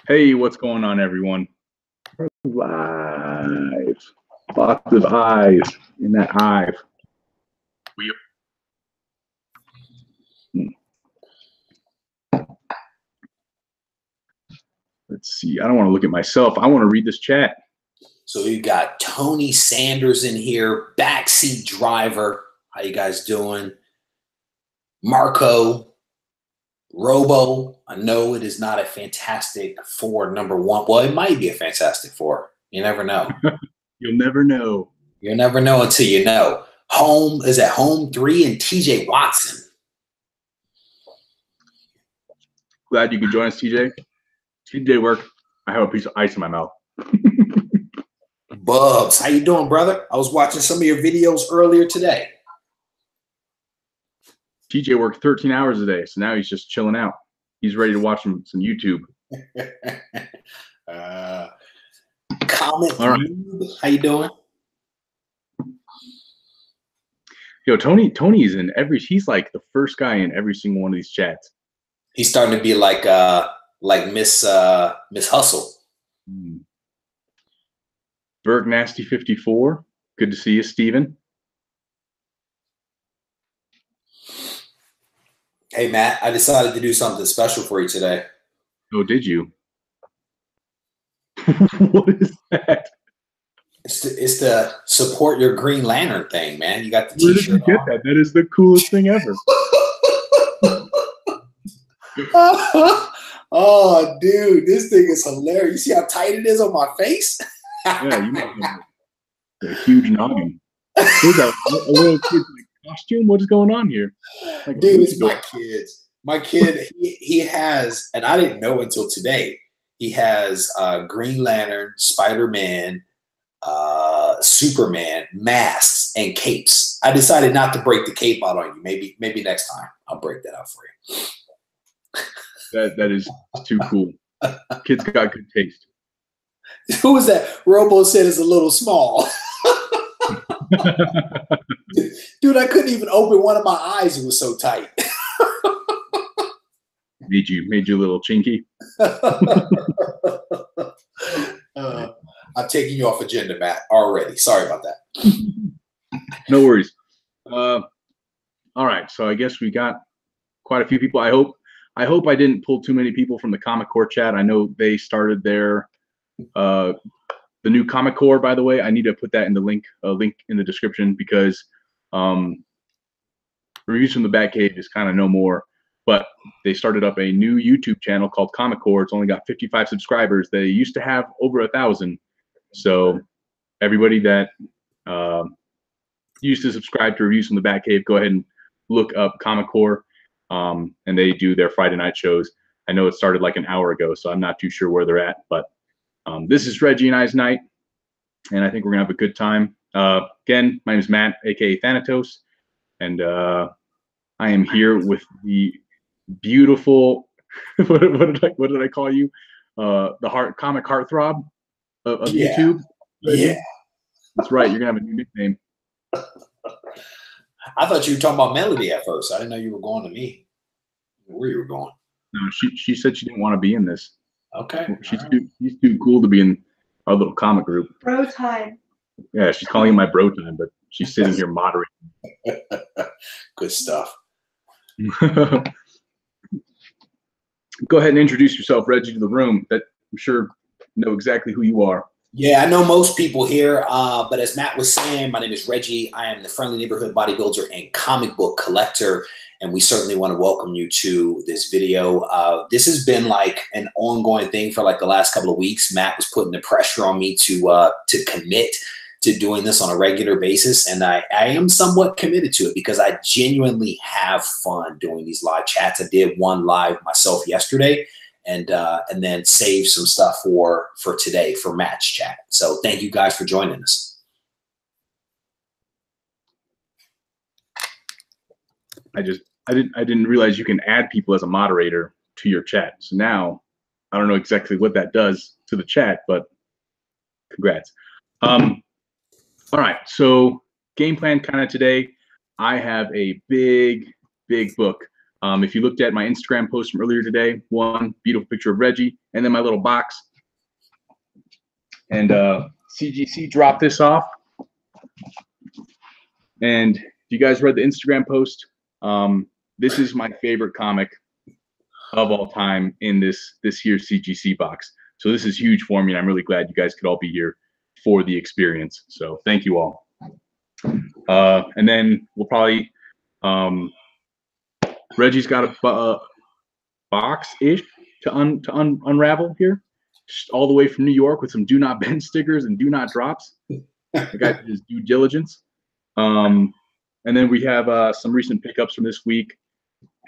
Hey, what's going on, everyone? Live. Lots of eyes in that hive. Let's see. I don't want to look at myself. I want to read this chat. So we got Tony Sanders in here, backseat driver. How you guys doing? Marco, Robo. I know it is not a Fantastic Four #1. Well, it might be a Fantastic Four. You never know. You'll never know. You'll never know until you know. Home is at Home 3 and TJ Watson. Glad you could join us, TJ. TJ work. I have a piece of ice in my mouth. Bubs, how you doing, brother? I was watching some of your videos earlier today. TJ worked 13 hours a day, so now he's just chilling out. He's ready to watch some YouTube. Comment. All right. How you doing? Yo, Tony's in every. He's like the first guy in every single one of these chats. He's starting to be like Miss Hustle. Berg Nasty 54. Good to see you, Steven. Hey, Matt, I decided to do something special for you today. Oh, did you? What is that? It's the support your Green Lantern thing, man. You got the Where T-shirt did you get that? That is the coolest thing ever. Oh, dude, this thing is hilarious. You see how tight it is on my face? Yeah, you might have a huge noggin. Who's that? A little kid's like costume? What is going on here? Like, dude, it's my kids. My kid, he has, and I didn't know until today, he has Green Lantern, Spider-Man, Superman, masks, and capes. I decided not to break the cape out on you. Maybe next time I'll break that out for you. That is too cool. Kids got good taste. Who was that? Robo said it's a little small. Dude, I couldn't even open one of my eyes. It was so tight. Made you a little chinky. I'm taking you off agenda, Matt, already. Sorry about that. No worries. All right, so I guess we got quite a few people. I hope I didn't pull too many people from the Comic Core chat. I know they started their the new Comic Core, by the way. I need to put that in the link in the description because Reviews from the Batcave is kind of no more. But they started up a new YouTube channel called Comic Core. It's only got 55 subscribers. They used to have over 1,000. So everybody that used to subscribe to Reviews from the Batcave, go ahead and look up Comic Core. And they do their Friday night shows. I know it started like an hour ago, so I'm not too sure where they're at. But this is Reggie and I's night, and I think we're going to have a good time. Again, my name is Matt, a.k.a. Thanatos, and I am here with the beautiful, what did I call you? The comic heartthrob of YouTube. Yeah. That's right. You're going to have a new nickname. I thought you were talking about Melody at first. I didn't know you were going to me. Where you were going? No, she said she didn't want to be in this. Okay. She's too cool to be in our little comic group. Bro time. Yeah, she's calling it my bro time, but she's sitting here moderating. Good stuff. Go ahead and introduce yourself, Reggie, to the room. That I'm sure know exactly who you are. Yeah, I know most people here, but as Matt was saying, my name is Reggie. I am the friendly neighborhood bodybuilder and comic book collector, and we certainly want to welcome you to this video. This has been like an ongoing thing for like the last couple of weeks. Matt was putting the pressure on me to commit to doing this on a regular basis, and I am somewhat committed to it because I genuinely have fun doing these live chats. I did one live myself yesterday, and then save some stuff for today for match chat. So thank you guys for joining us. I didn't realize you can add people as a moderator to your chat. So now I don't know exactly what that does to the chat, but congrats. All right, so game plan kind of today. I have a big book. If you looked at my Instagram post from earlier today, one beautiful picture of Reggie, and then my little box. And CGC dropped this off. And if you guys read the Instagram post, this is my favorite comic of all time in this year's CGC box. So this is huge for me, and I'm really glad you guys could all be here for the experience. So thank you all. And then we'll probably Reggie's got a box-ish to unravel here, all the way from New York with some do not bend stickers and do not drops. The guy did his due diligence. And then we have some recent pickups from this week,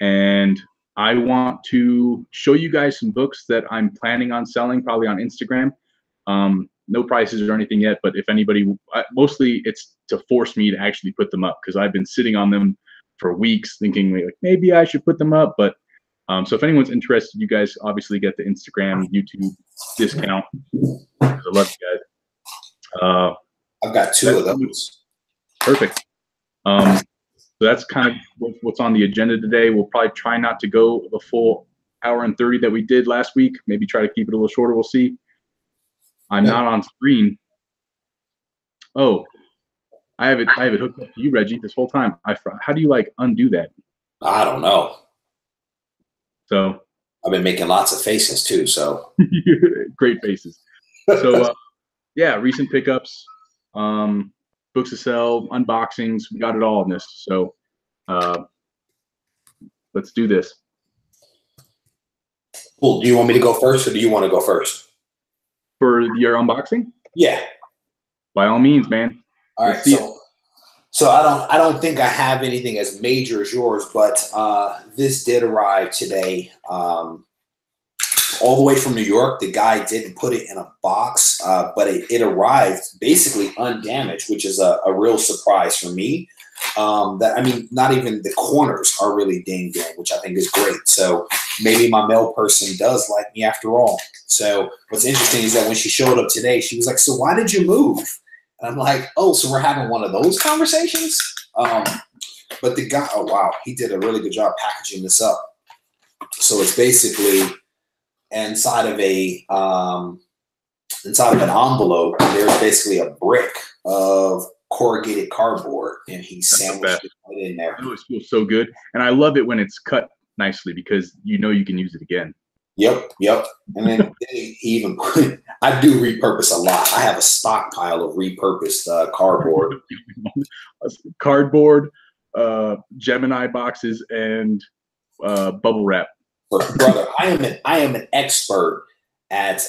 and I want to show you guys some books that I'm planning on selling, probably on Instagram. No prices or anything yet, but if anybody, mostly it's to force me to actually put them up, because I've been sitting on them for weeks thinking like maybe I should put them up. But so if anyone's interested, you guys obviously get the Instagram, YouTube discount. I love you guys. I've got two of those. Perfect. So that's kind of what's on the agenda today. We'll probably try not to go the full hour and 30 that we did last week. Maybe try to keep it a little shorter. We'll see. I'm not on screen. Oh, I have it hooked up to you, Reggie, this whole time. How do you like undo that? I don't know. So I've been making lots of faces too. So great faces. So yeah, recent pickups, books to sell, unboxings. We got it all in this. So let's do this. Cool. Do you want me to go first, or do you want to go first? For your unboxing? Yeah. By all means, man. All right. So I don't think I have anything as major as yours, but this did arrive today, all the way from New York. The guy didn't put it in a box, but it arrived basically undamaged, which is a real surprise for me. I mean, not even the corners are really dinged in, which I think is great. So maybe my mail person does like me after all. So what's interesting is that when she showed up today, she was like, "So why did you move?" And I'm like, "Oh, so we're having one of those conversations?" But the guy, oh wow, he did a really good job packaging this up. So it's basically inside of an envelope. There's basically a brick of corrugated cardboard, and he sandwiched it right in there. It always feels so good, and I love it when it's cut nicely, because you know you can use it again. Yep. And then he even put, I do repurpose a lot. I have a stockpile of repurposed cardboard. Cardboard, Gemini boxes, and bubble wrap. But brother, I am an expert at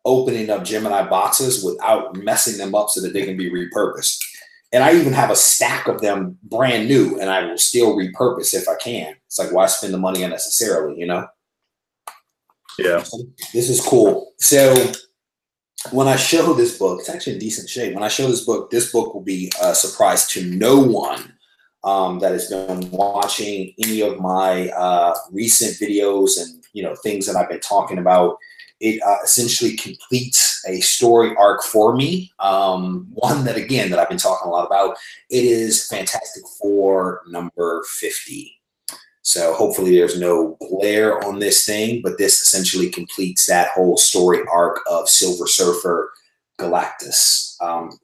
opening up Gemini boxes without messing them up so that they can be repurposed. And I even have a stack of them brand new, and I will still repurpose if I can. It's like, why spend the money unnecessarily, you know? Yeah. This is cool. So when I show this book, it's actually in decent shape. When I show this book will be a surprise to no one that has been watching any of my recent videos and, you know, things that I've been talking about. It essentially completes a story arc for me. One that, again, that I've been talking a lot about. It is Fantastic Four number 50. So hopefully there's no glare on this thing, but this essentially completes that whole story arc of Silver Surfer Galactus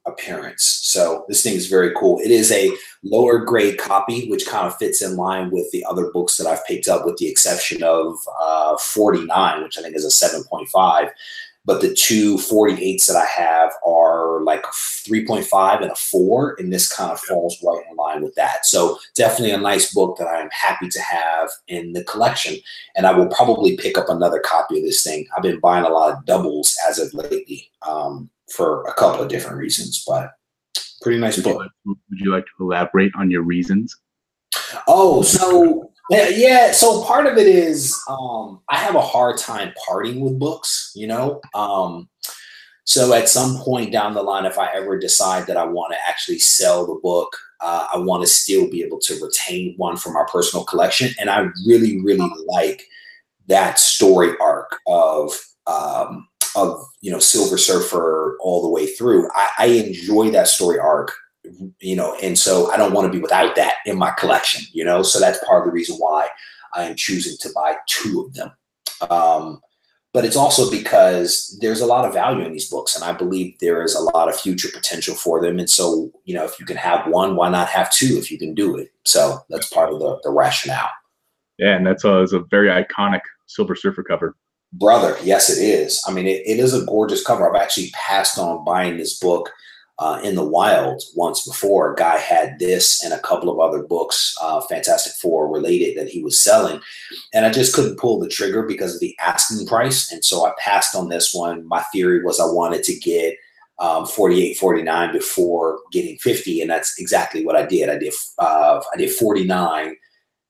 appearance. So this thing is very cool. It is a lower grade copy, which kind of fits in line with the other books that I've picked up, with the exception of 49, which I think is a 7.5. But the two 48s that I have are like 3.5 and a 4, and this kind of falls right in line with that. So definitely a nice book that I am happy to have in the collection. And I will probably pick up another copy of this thing. I've been buying a lot of doubles as of lately for a couple of different reasons, but pretty nice book. Would you like to elaborate on your reasons? Oh, so yeah. So part of it is I have a hard time parting with books, you know. So at some point down the line, if I ever decide that I want to actually sell the book, I want to still be able to retain one from our personal collection. And I really, really like that story arc of you know, Silver Surfer all the way through. I enjoy that story arc, you know, and so I don't want to be without that in my collection, you know. So that's part of the reason why I am choosing to buy 2 of them. But it's also because there's a lot of value in these books, and I believe there is a lot of future potential for them. And so, you know, if you can have one, why not have 2 if you can do it? So that's part of the rationale. Yeah, and that's a very iconic Silver Surfer cover. Brother, yes, it is. I mean, it is a gorgeous cover. I've actually passed on buying this book in the wild once before. A guy had this and a couple of other books, Fantastic Four related, that he was selling. And I just couldn't pull the trigger because of the asking price. And so I passed on this one. My theory was I wanted to get 48, 49 before getting 50. And that's exactly what I did. I did 49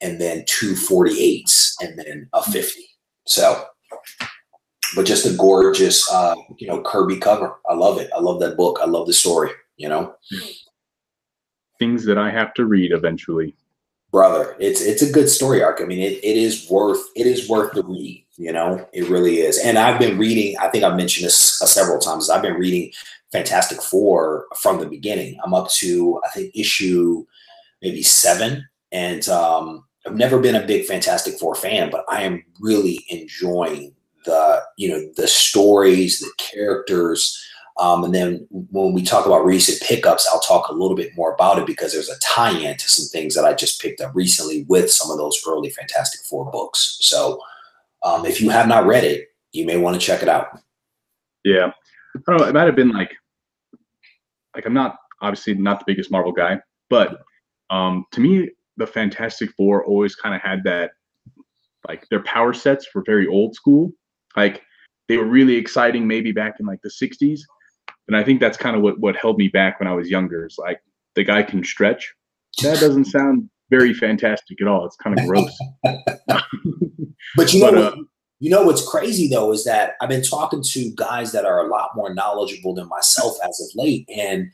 and then 2 48s and then a 50. So, but just a gorgeous, you know, Kirby cover. I love it. I love that book. I love the story, you know. Things that I have to read eventually. Brother, it's a good story arc. I mean, it is worth the read, you know. It really is. And I've been reading, I think I've mentioned this several times. I've been reading Fantastic Four from the beginning. I'm up to, I think, issue maybe 7. And I've never been a big Fantastic Four fan, but I am really enjoying the stories, the characters. And then when we talk about recent pickups, I'll talk a little bit more about it because there's a tie-in to some things that I just picked up recently with some of those early Fantastic Four books. So if you have not read it, you may want to check it out. Yeah. I don't know. It might have been like I'm not, obviously not the biggest Marvel guy, but to me, the Fantastic Four always kind of had that, like, their power sets were very old school. Like, they were really exciting maybe back in like the 60s. And I think that's kind of what held me back when I was younger. It's like, the guy can stretch. That doesn't sound very fantastic at all. It's kind of gross. But you know what's crazy though is that I've been talking to guys that are a lot more knowledgeable than myself as of late, and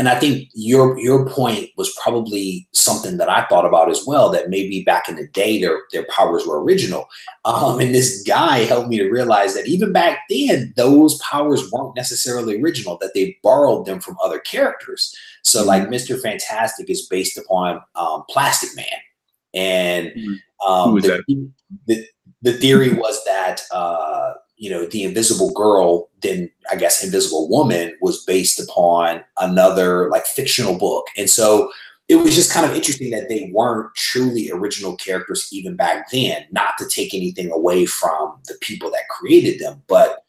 I think your point was probably something that I thought about as well, that maybe back in the day their powers were original. And this guy helped me to realize that even back then, those powers weren't necessarily original, that they borrowed them from other characters. So like Mr. Fantastic is based upon Plastic Man. And the theory was that you know, the Invisible Girl, then I guess Invisible Woman, was based upon another like fictional book. And so it was just kind of interesting that they weren't truly original characters even back then, not to take anything away from the people that created them. But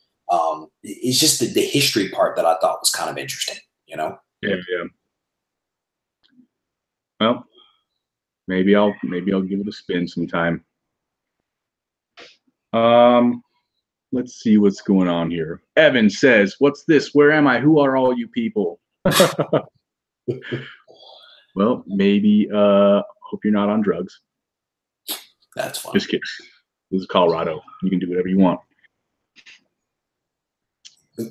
it's just the history part that I thought was kind of interesting, you know? Yeah, yeah. Well, maybe I'll give it a spin sometime. Let's see what's going on here. Evan says, "What's this? Where am I? Who are all you people?" Well, maybe hope you're not on drugs. That's fine. Just kidding. This is Colorado. You can do whatever you want.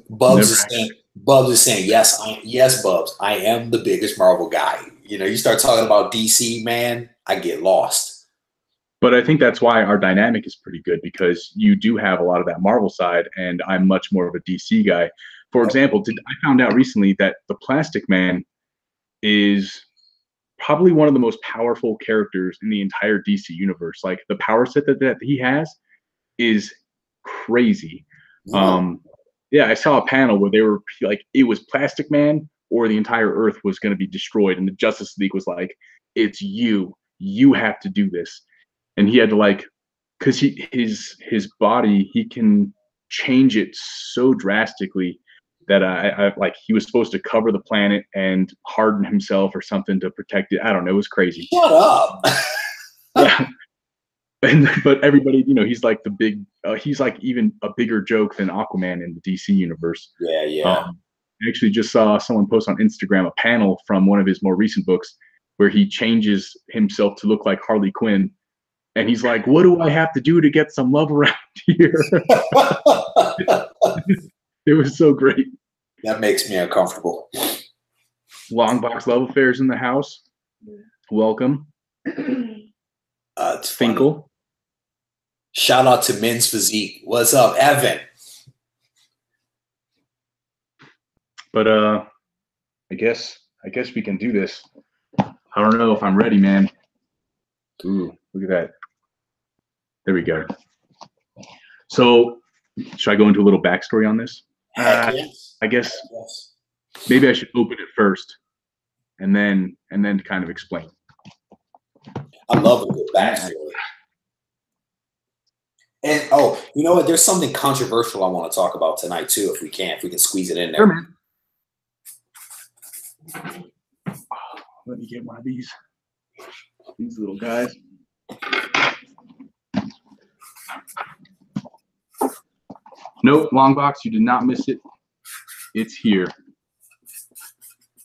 Bubs is saying, yes, Bubs, I am the biggest Marvel guy. You know, you start talking about DC, man, I get lost. But I think that's why our dynamic is pretty good, because you do have a lot of that Marvel side, and I'm much more of a DC guy. For example, I found out recently that the Plastic Man is probably one of the most powerful characters in the entire DC universe. Like, the power set that he has is crazy. Wow. Yeah, I saw a panel where they were like, it was Plastic Man or the entire Earth was going to be destroyed, and the Justice League was like, "It's you. You have to do this." And he had to, like, because his body, he can change it so drastically that I like, he was supposed to cover the planet and harden himself or something to protect it. I don't know. It was crazy. Shut up. Yeah. But everybody, you know, he's like the big, he's like even a bigger joke than Aquaman in the DC universe. Yeah, yeah. I actually just saw someone post on Instagram a panel from one of his more recent books where he changes himself to look like Harley Quinn. And he's like, "What do I have to do to get some love around here?" It was so great. That makes me uncomfortable. Long box love affairs in the house. Welcome. It's Finkel. Funny. Shout out to Men's Physique. What's up, Evan? But I guess we can do this. I don't know if I'm ready, man. Ooh, look at that. There we go. So should I go into a little backstory on this? Yes. I guess maybe I should open it first and then kind of explain. I love a good backstory. And you know what? There's something controversial I want to talk about tonight too, if we can squeeze it in there. Sure, man. Let me get one of these little guys. Nope, long box. You did not miss it. It's here.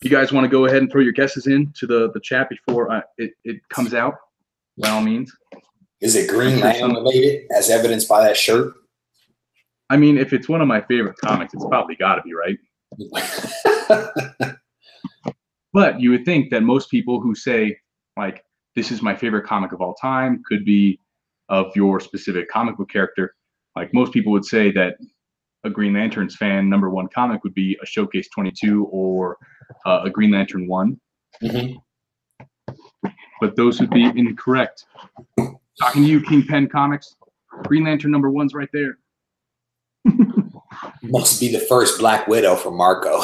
You guys want to go ahead and throw your guesses into the chat before it comes out? By all means. Is it Green Lantern related, as evidenced by that shirt? I mean, if it's one of my favorite comics, it's probably got to be, right? But you would think that most people who say, like, this is my favorite comic of all time, could be of your specific comic book character. Like, most people would say that a Green Lanterns fan #1 comic would be a Showcase 22 or a Green Lantern 1. Mm-hmm. But those would be incorrect. Talking to you, Kingpen Comics. Green Lantern #1's right there. Must be the first Black Widow from Marco.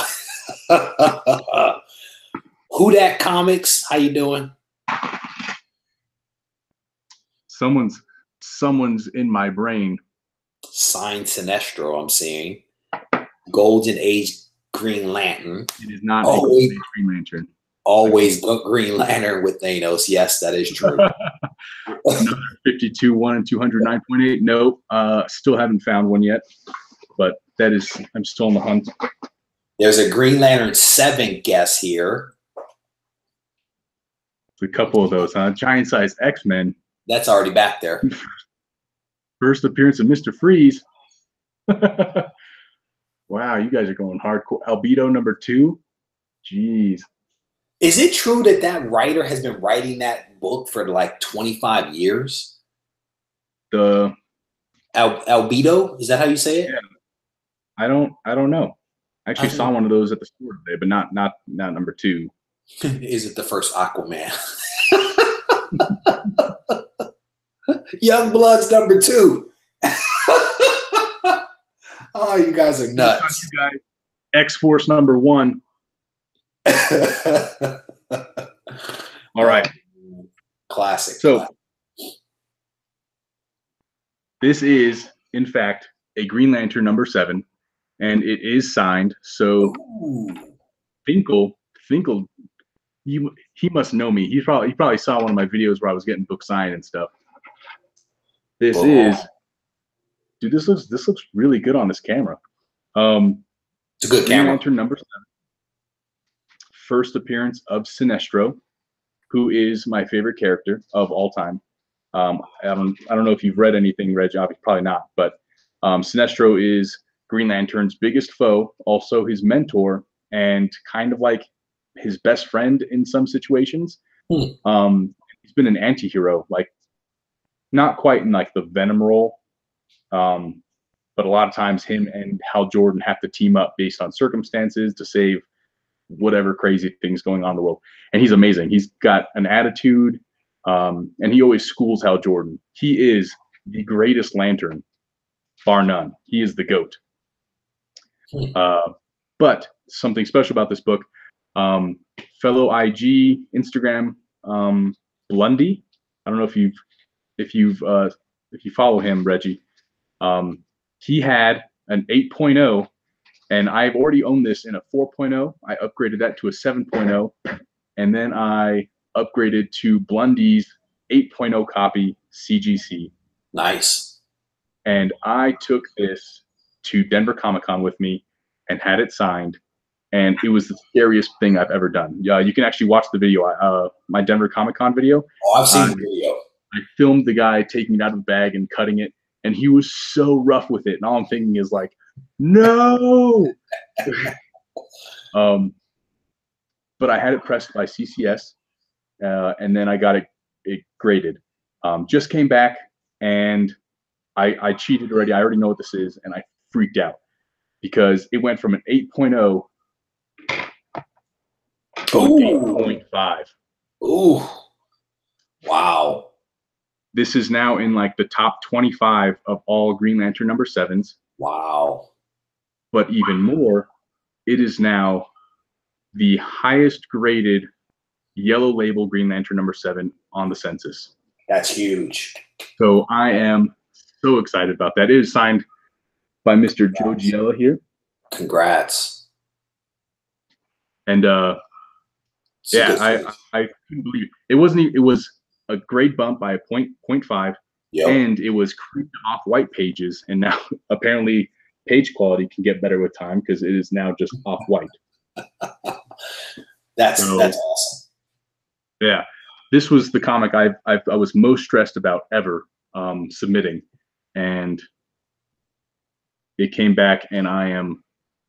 Who Dat Comics? How you doing? Someone's in my brain. Signed Sinestro, I'm seeing. Golden Age Green Lantern. It is not a Golden Age Green Lantern. Always Green Lantern with Thanos. Yes, that is true. 52, 1 and 209.8. Nope. Still haven't found one yet. But I'm still on the hunt. There's a Green Lantern 7 guess here. A couple of those, huh? Giant size X-Men. That's already back there. First appearance of Mr. Freeze. Wow, you guys are going hardcore. Albedo #2. Jeez. Is it true that that writer has been writing that book for like 25 years? The Albedo? Is that how you say it? Yeah. I don't know. I actually saw one of those at the store today, but not #2. Is it the first Aquaman? Young Blood's #2. Oh, you guys are nuts. You guys. X-Force #1. All right. Classic. So this is, in fact, a Green Lantern #7, and it is signed. So Finkel, he must know me. He probably saw one of my videos where I was getting book signed and stuff. This is, dude. This looks really good on this camera. It's a good Green camera. Lantern #7. First appearance of Sinestro, who is my favorite character of all time. I don't know if you've read anything, Reg. Probably not. But Sinestro is Green Lantern's biggest foe, also his mentor, and kind of like his best friend in some situations. He's been an anti-hero, like not quite in like the Venom role, but a lot of times him and Hal Jordan have to team up based on circumstances to save whatever crazy things going on in the world. And he's amazing. He's got an attitude, and he always schools Hal Jordan. He is the greatest Lantern, bar none. He is the GOAT. But something special about this book, fellow IG Instagram Blundy. I don't know if you follow him, Reggie. He had an 8.0, and I've already owned this in a 4.0. I upgraded that to a 7.0, and then I upgraded to Blundy's 8.0 copy CGC. Nice. And I took this to Denver Comic-Con with me and had it signed, and it was the scariest thing I've ever done. Yeah, you can actually watch the video, my Denver Comic-Con video. Oh, I've seen the video. I filmed the guy taking it out of the bag and cutting it, and he was so rough with it. And all I'm thinking is like, no. But I had it pressed by CCS, and then I got it graded. Just came back, and I cheated already. I already know what this is, and I freaked out because it went from an 8.0 to an 8.5. Ooh. Wow. this is now in like the top 25 of all Green Lantern number 7s. Wow. But even more, it is now the highest graded yellow label Green Lantern number 7 on the census. That's huge. So I am so excited about that. It is signed by Mr. Joe Giella here. Congrats. And yeah, I couldn't believe it. It was a grade bump by a 0.5, yep. And it was creeped off white pages, and now apparently page quality can get better with time because it is now just off white. That's awesome. Yeah, this was the comic I was most stressed about ever submitting, and it came back, and I am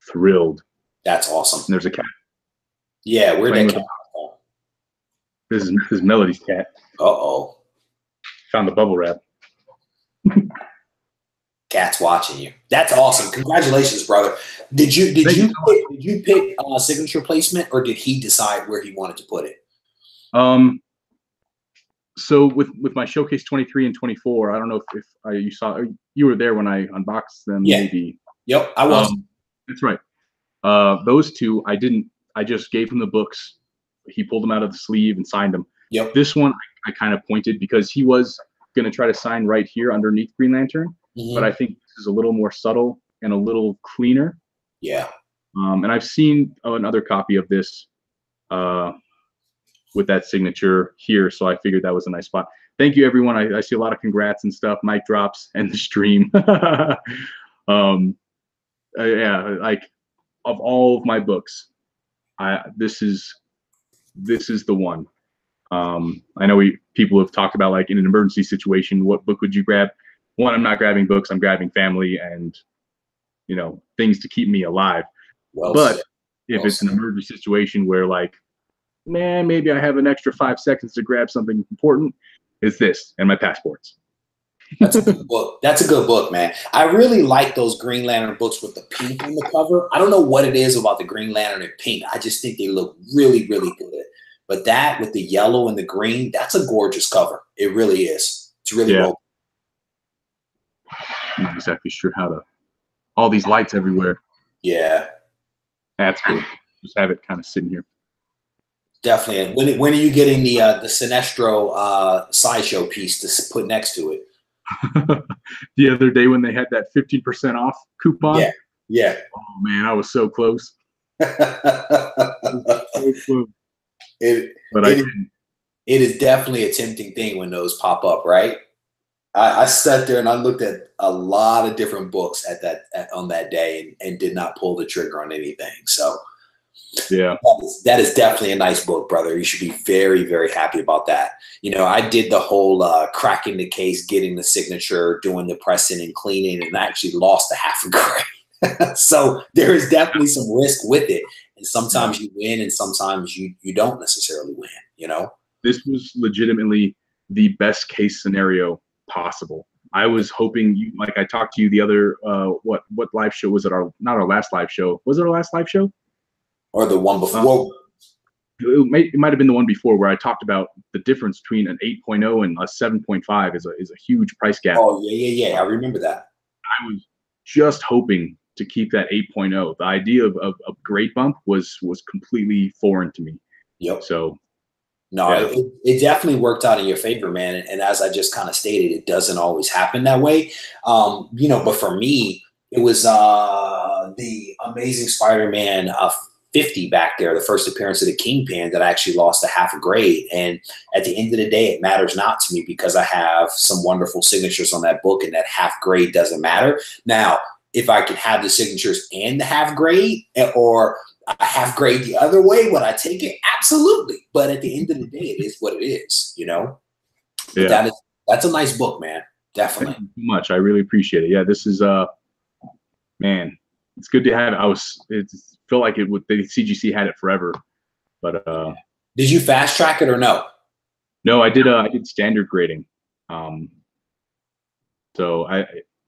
thrilled. That's awesome. And there's a cat. Yeah, where'd that cat go? This is Melody's cat. Uh-oh. Found the bubble wrap. Cat's watching you. That's awesome. Congratulations, brother. Did you pick signature placement, or did he decide where he wanted to put it? So with my Showcase 23 and 24, I don't know if you saw, you were there when I unboxed them. Yeah. Maybe. Yep, I was. That's right. Those two, I just gave him the books. He pulled them out of the sleeve and signed them. Yep. This one I kind of pointed because he was going to try to sign right here underneath Green Lantern, but I think this is a little more subtle and a little cleaner. Yeah. And I've seen another copy of this with that signature here, so I figured that was a nice spot. Thank you, everyone. I see a lot of congrats and stuff, mic drops, and the stream. Yeah, like of all of my books, this is the one. I know people have talked about, like, in an emergency situation, what book would you grab? One, I'm not grabbing books. I'm grabbing family and, things to keep me alive. But if it's an emergency situation where, like, man, maybe I have an extra 5 seconds to grab something important, it's this and my passports. That's a good book. That's a good book, man. I really like those Green Lantern books with the pink on the cover. I don't know what it is about the Green Lantern and pink. I just think they look really, really good. But that with the yellow and the green, that's a gorgeous cover. It really is. It's really well. I'm not exactly sure how to. All these lights everywhere. Yeah. That's good. Just have it kind of sitting here. Definitely. When are you getting the Sinestro sideshow piece to put next to it? The other day when they had that 15% off coupon. Yeah. Yeah. Oh man, I was so close. It is definitely a tempting thing when those pop up, right? I sat there and I looked at a lot of different books on that day and did not pull the trigger on anything. So yeah, that is definitely a nice book, brother. You should be very, very happy about that. I did the whole cracking the case, getting the signature, doing the pressing and cleaning, and I actually lost a half a grade. So there is definitely some risk with it. And sometimes you win and sometimes you don't necessarily win, This was legitimately the best case scenario possible. I was hoping I talked to you the other, what live show was it? Not our last live show. Was it our last live show? Or the one before? It might have been the one before where I talked about the difference between an 8.0 and a 7.5 is a huge price gap. Oh, yeah. I remember that. I was just hoping to keep that 8.0. The idea of grade bump was completely foreign to me. Yep. So no, yeah. It definitely worked out in your favor, man. And as I just kind of stated, it doesn't always happen that way. But for me, it was the Amazing Spider-Man 50 back there, the first appearance of the Kingpin, that I actually lost a half a grade. And at the end of the day, it matters not to me because I have some wonderful signatures on that book, and that half grade doesn't matter. Now, if I could have the signatures and the half grade, or a half grade the other way, would I take it? Absolutely. But at the end of the day, it is what it is, But yeah. That's a nice book, man. Definitely. Thank you so much. I really appreciate it. Yeah, this is man, it's good to have it. It felt like the CGC had it forever, but did you fast track it or no? No, I did standard grading. So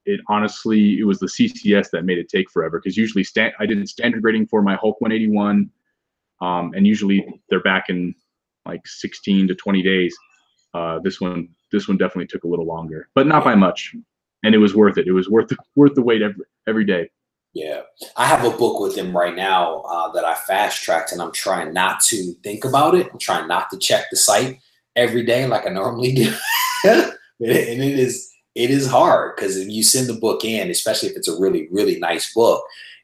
it honestly, it was the CCS that made it take forever, because usually I did standard grading for my Hulk 181, and usually they're back in like 16 to 20 days. This one this one definitely took a little longer, but not by much. And it was worth it. It was worth the wait every day. Yeah. I have a book with him right now that I fast tracked, and I'm trying not to think about it. I'm trying not to check the site every day like I normally do. And it is hard because if you send the book in, especially if it's a really, really nice book,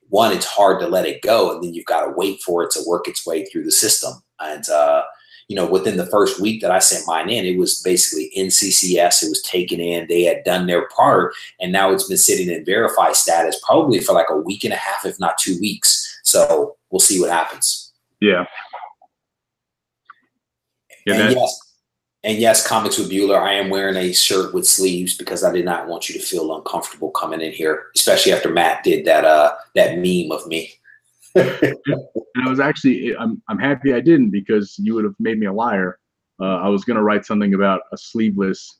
one, it's hard to let it go, and then you've got to wait for it to work its way through the system. And you know, within the first week that I sent mine in, it was basically in CCS. It was taken in. They had done their part, and now it's been sitting in verify status probably for like a week and a half, if not 2 weeks. So we'll see what happens. Yeah. And yes, Comics with Bueller, I am wearing a shirt with sleeves because I did not want you to feel uncomfortable coming in here, especially after Matt did that meme of me. And I was actually, I'm happy I didn't, because you would have made me a liar. I was going to write something about a sleeveless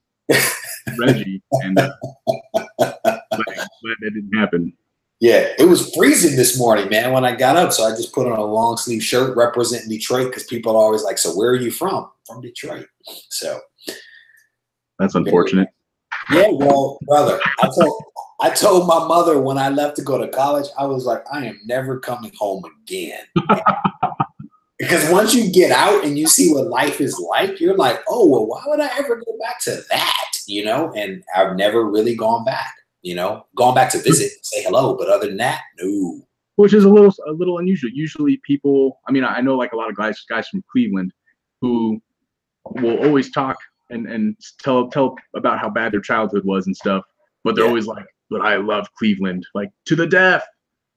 Regie, and but that didn't happen. Yeah, it was freezing this morning, man, when I got up. So I just put on a long sleeve shirt representing Detroit, because people are always like, so where are you from? From Detroit. So that's unfortunate. Yeah, well, brother, I told my mother when I left to go to college, I was like, I am never coming home again. Because once you get out and you see what life is like, you're like, oh, well, why would I ever go back to that? You know, and I've never really gone back, you know, gone back to visit, say hello. But other than that, no. Which is a little unusual. Usually people, I mean, I know like a lot of guys from Cleveland who will always talk and tell about how bad their childhood was and stuff, but they're always like, but I love Cleveland, like to the death.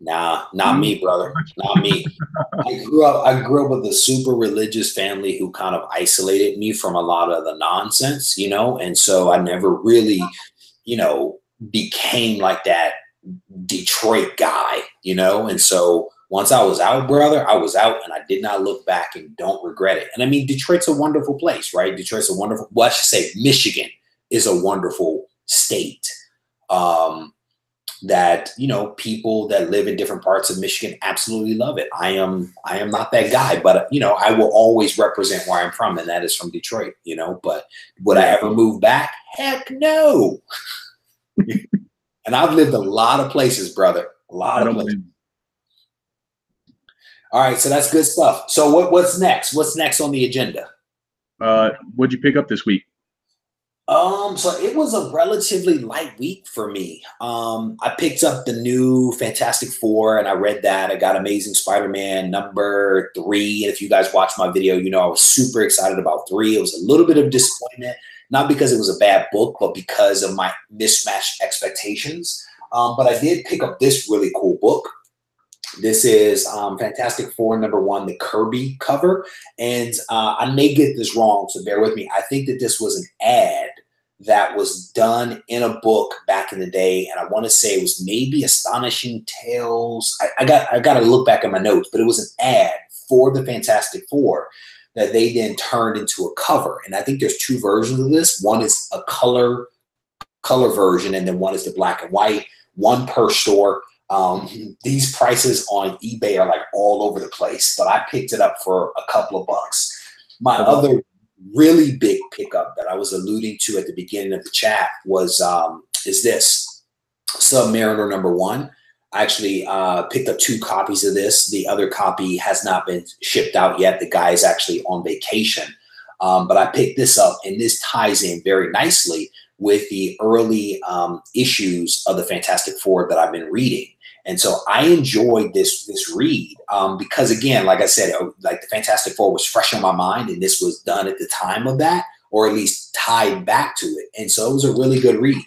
Nah, not me, brother. Not me. I grew up with a super religious family who kind of isolated me from a lot of the nonsense, you know, and so I never really, you know, became like that Detroit guy, you know, and so once I was out, brother, I was out, and I did not look back and don't regret it. And I mean, Detroit's a wonderful place, right? Detroit's a wonderful, well, I should say Michigan is a wonderful state. That, you know, people that live in different parts of Michigan absolutely love it. I am not that guy, but, you know, I will always represent where I'm from, and that is from Detroit, you know, but would I ever move back? Heck no. And I've lived a lot of places, brother, a lot of places. All right, so that's good stuff. So what's next? What's next on the agenda? What'd you pick up this week? So it was a relatively light week for me. I picked up the new Fantastic Four, and I read that. I got Amazing Spider-Man #3. And if you guys watched my video, you know I was super excited about 3. It was a little bit of disappointment, not because it was a bad book, but because of my mismatched expectations. But I did pick up this really cool book. This is Fantastic Four #1, the Kirby cover. And I may get this wrong, so bear with me. I think that this was an ad that was done in a book back in the day. And I want to say it was maybe Astonishing Tales. I got to look back at my notes, but it was an ad for the Fantastic Four that they then turned into a cover. And I think there's 2 versions of this. One is a color version, and then one is the black and white, one per store. These prices on eBay are like all over the place, but I picked it up for a couple of bucks. My other really big pickup that I was alluding to at the beginning of the chat was is this Submariner #1. I actually picked up 2 copies of this. The other copy has not been shipped out yet. The guy is actually on vacation, but I picked this up, and this ties in very nicely with the early issues of the Fantastic Four that I've been reading. And so I enjoyed this read because, again, like I said, like the Fantastic Four was fresh on my mind, and this was done at the time of that, or at least tied back to it. And so it was a really good read.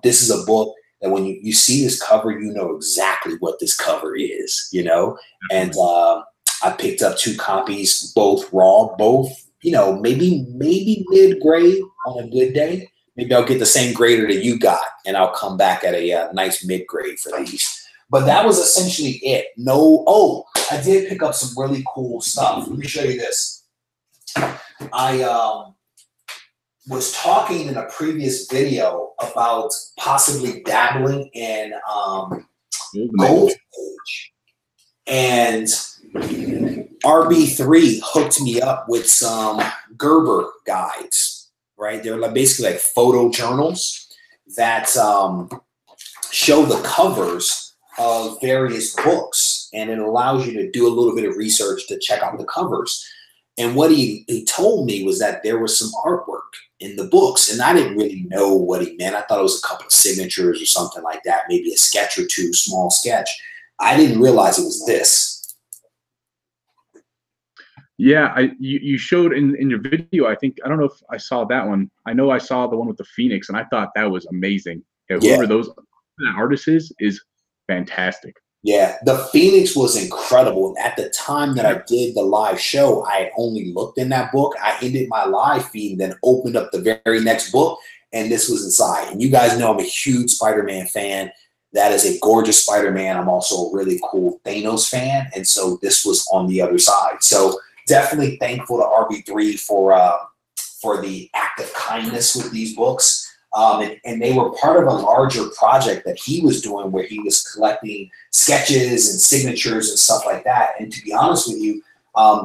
This is a book that when you see this cover, you know exactly what this cover is, you know. And I picked up 2 copies, both raw, both, you know, maybe mid-grade on a good day. Maybe I'll get the same grader that you got, and I'll come back at a nice mid-grade for these. But that was essentially it. I did pick up some really cool stuff. Let me show you this. I was talking in a previous video about possibly dabbling in Gold Age. And RB3 hooked me up with some Gerber guides, right? They're like basically like photo journals that show the covers of various books, and it allows you to do a little bit of research to check out the covers. And what he told me was that there was some artwork in the books, and I didn't really know what he meant. I thought it was a couple of signatures or something like that, maybe a sketch or two, small sketch. I didn't realize it was this. Yeah, you showed in your video, I think, I don't know if I saw that one. I know I saw the one with the Phoenix, and I thought that was amazing. Yeah, whoever that artist is fantastic. Yeah, the Phoenix was incredible. At the time that I did the live show, I had only looked in that book. I ended my live feed and then opened up the very next book, and this was inside. And you guys know I'm a huge Spider-Man fan. That is a gorgeous Spider-Man. I'm also a really cool Thanos fan, and so this was on the other side. So definitely thankful to RB3 for the act of kindness with these books. And they were part of a larger project that he was doing where he was collecting sketches and signatures and stuff like that. And to be honest with you,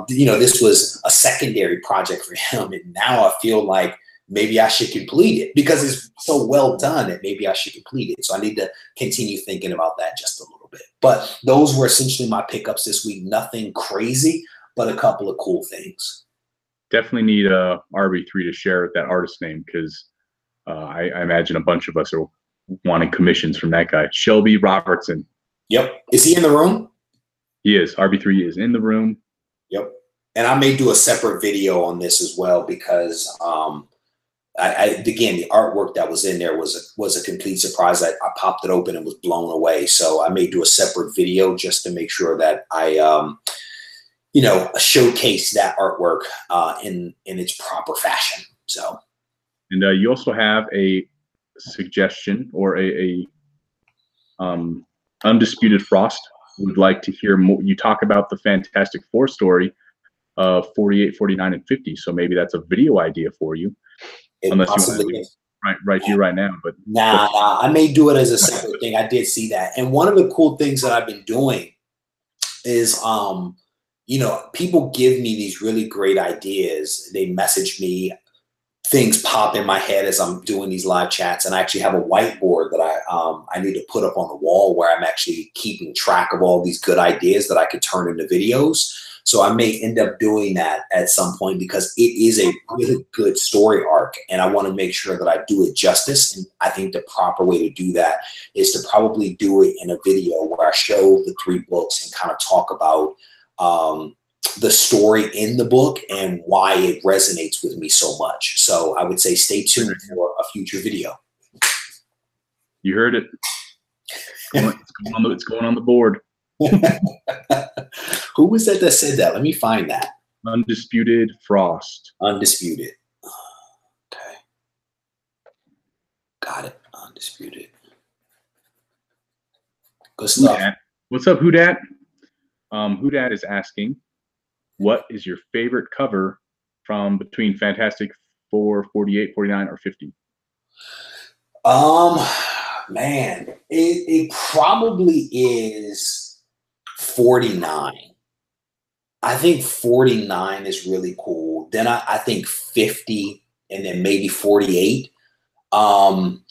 this was a secondary project for him. And now I feel like maybe I should complete it because it's so well done that maybe I should complete it. So I need to continue thinking about that just a little bit. But those were essentially my pickups this week. Nothing crazy, but a couple of cool things. Definitely need RB3 to share that artist name because I imagine a bunch of us are wanting commissions from that guy. Shelby Robertson. Yep. Is he in the room? He is. RB3 is in the room. Yep. And I may do a separate video on this as well because again, the artwork that was in there was a complete surprise. I popped it open and was blown away. So I may do a separate video just to make sure that I showcase that artwork in its proper fashion. So. And you also have a suggestion or a Undisputed Frost would like to hear more. You talk about the Fantastic Four story of 48, 49, and 50. So maybe that's a video idea for you. Unless you want to do it right here, right now. But nah, I may do it as a separate thing. I did see that. And one of the cool things that I've been doing is people give me these really great ideas. They message me. Things pop in my head as I'm doing these live chats, and I actually have a whiteboard that I need to put up on the wall where I'm actually keeping track of all these good ideas that I could turn into videos. So I may end up doing that at some point because it is a really good story arc, and I want to make sure that I do it justice. And I think the proper way to do that is to probably do it in a video where I show the 3 books and kind of talk about the story in the book and why it resonates with me so much. So I would say stay tuned for a future video. You heard it. It's going on the board. Who was that said that? Let me find that. Undisputed Frost. Undisputed. Okay. Got it. Undisputed. Good stuff. What's up, Whodat? Whodat is asking, what is your favorite cover from between Fantastic Four, 48, 49, or 50? Man, it probably is 49. I think 49 is really cool. Then I think 50 and then maybe 48. I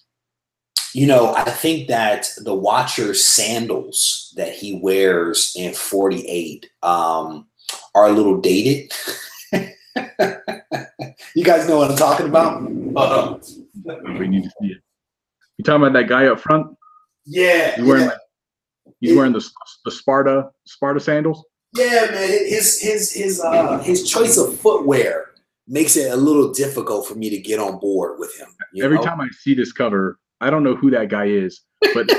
think that the Watcher's sandals that he wears in 48 are a little dated. You guys know what I'm talking about? We need to see it. You talking about that guy up front? Yeah. He's wearing the Sparta sandals? Yeah, man. His choice of footwear makes it a little difficult for me to get on board with him. Every time I see this cover, I don't know who that guy is, but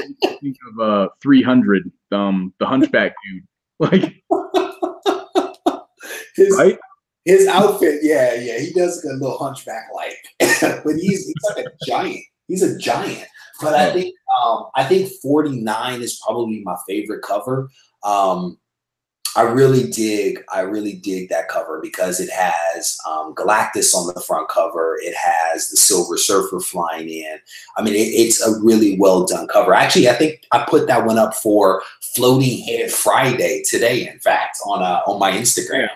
think of 300, the Hunchback dude. Like his outfit, yeah, he does get a little hunchback like, but he's like a giant. He's a giant. But I think 49 is probably my favorite cover. I really dig that cover because it has Galactus on the front cover. It has the Silver Surfer flying in. I mean, it's a really well done cover. Actually, I think I put that one up for Floating Head Friday today. In fact, on my Instagram.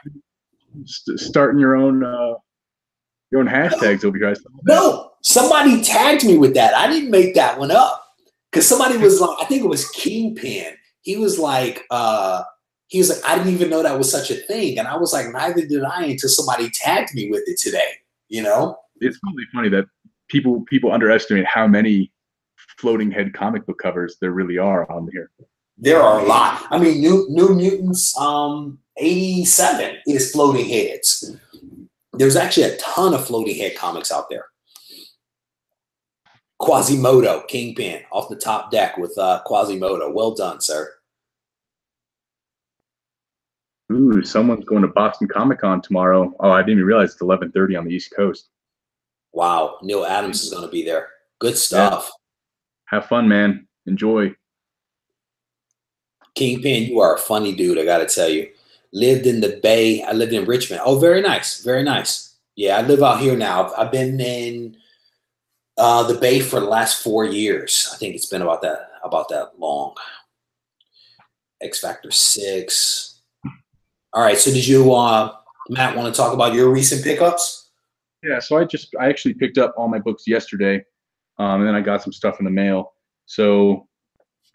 Starting your own Your own hashtags over here. No, somebody tagged me with that. I didn't make that one up because somebody was like, I think it was Kingpin. He was like, I didn't even know that was such a thing, and I was like, neither did I until somebody tagged me with it today. You know, it's really funny that people underestimate how many floating head comic book covers there really are on here. There are a lot. I mean, New Mutants 87 is floating heads. There's actually a ton of floating head comics out there. Quasimodo, Kingpin, off the top deck with Quasimodo. Well done, sir. Ooh, someone's going to Boston Comic Con tomorrow. Oh, I didn't even realize it's 11:30 on the East Coast. Wow, Neil Adams is going to be there. Good stuff. Yeah. Have fun, man. Enjoy. Kingpin, you are a funny dude, I got to tell you. Lived in the Bay. I lived in Richmond. Oh, very nice. Very nice. Yeah, I live out here now. I've been in the Bay for the last 4 years. I think it's been about that long. X Factor 6. All right. So did you, Matt, want to talk about your recent pickups? Yeah. So I actually picked up all my books yesterday, and then I got some stuff in the mail. So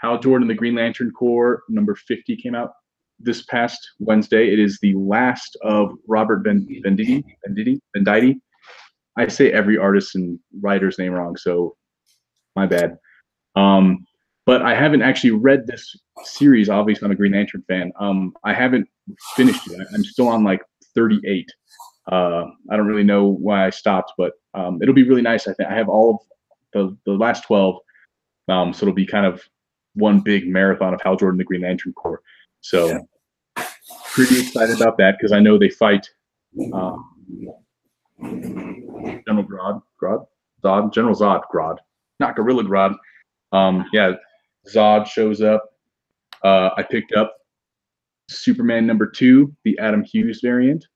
Hal Jordan, the Green Lantern Corps, number 50 came out this past Wednesday. It is the last of Robert Venditti. I say every artist and writer's name wrong, so my bad. But I haven't actually read this series. Obviously, I'm a Green Lantern fan. I haven't finished it. I'm still on like 38. I don't really know why I stopped, but it'll be really nice. I think I have all of the last 12, so it'll be kind of one big marathon of Hal Jordan, the Green Lantern Corps. So pretty excited about that because I know they fight General Zod, not Gorilla Grodd. Zod shows up. I picked up Superman number 2, the Adam Hughes variant,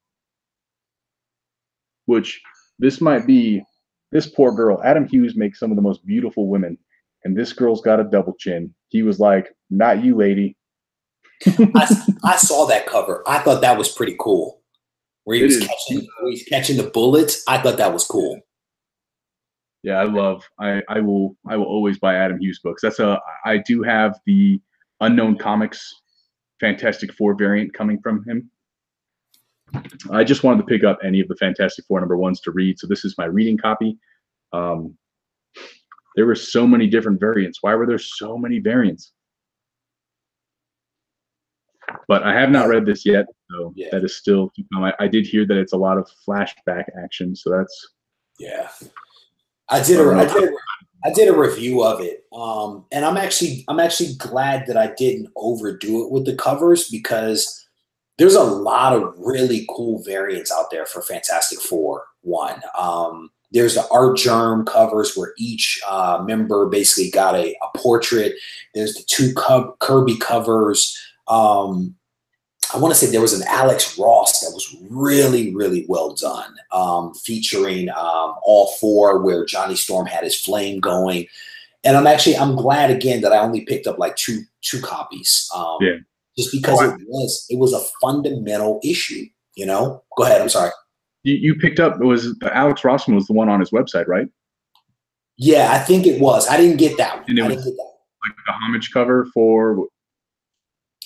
which this poor girl. Adam Hughes makes some of the most beautiful women, and this girl's got a double chin. He was like, "Not you, lady." I saw that cover. I thought that was pretty cool. Where he was catching the bullets. I thought that was cool. Yeah, I will always buy Adam Hughes books. I do have the Unknown Comics Fantastic Four variant coming from him. I just wanted to pick up any of the Fantastic Four #1s to read, so this is my reading copy. There were so many different variants. Why were there so many variants? But I have not read this yet, so that is still to come. I did hear that it's a lot of flashback action, so that's I did a review of it, and I'm actually glad that I didn't overdo it with the covers because there's a lot of really cool variants out there for Fantastic Four. There's the Art Germ covers where each member basically got a portrait. There's the 2 Kirby covers. I want to say there was an Alex Ross that was really, really well done, featuring all 4 where Johnny Storm had his flame going. And I'm glad again that I only picked up like two copies. Just because it was a fundamental issue, you know? Go ahead. I'm sorry. You picked up, the Alex Ross one was the one on his website, right? Yeah, I think it was. I didn't get that one. And it was like the homage cover for.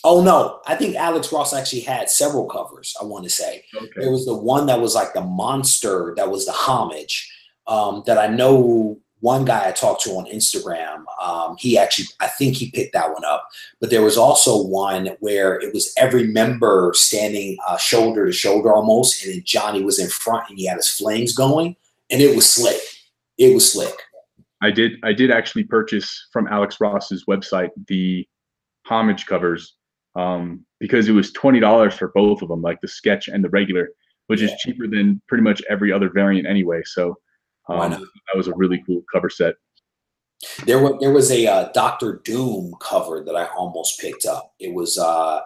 Oh no, I think Alex Ross actually had several covers. I want to say there was the one that was like the monster that was the homage. That I know one guy I talked to on Instagram. I think he picked that one up. But there was also one where it was every member standing shoulder to shoulder almost, and then Johnny was in front and he had his flames going, and it was slick. It was slick. I did actually purchase from Alex Ross's website the homage covers. Because it was $20 for both of them, like the sketch and the regular, which is cheaper than pretty much every other variant anyway. So that was a really cool cover set. There was a Doctor Doom cover that I almost picked up. It was a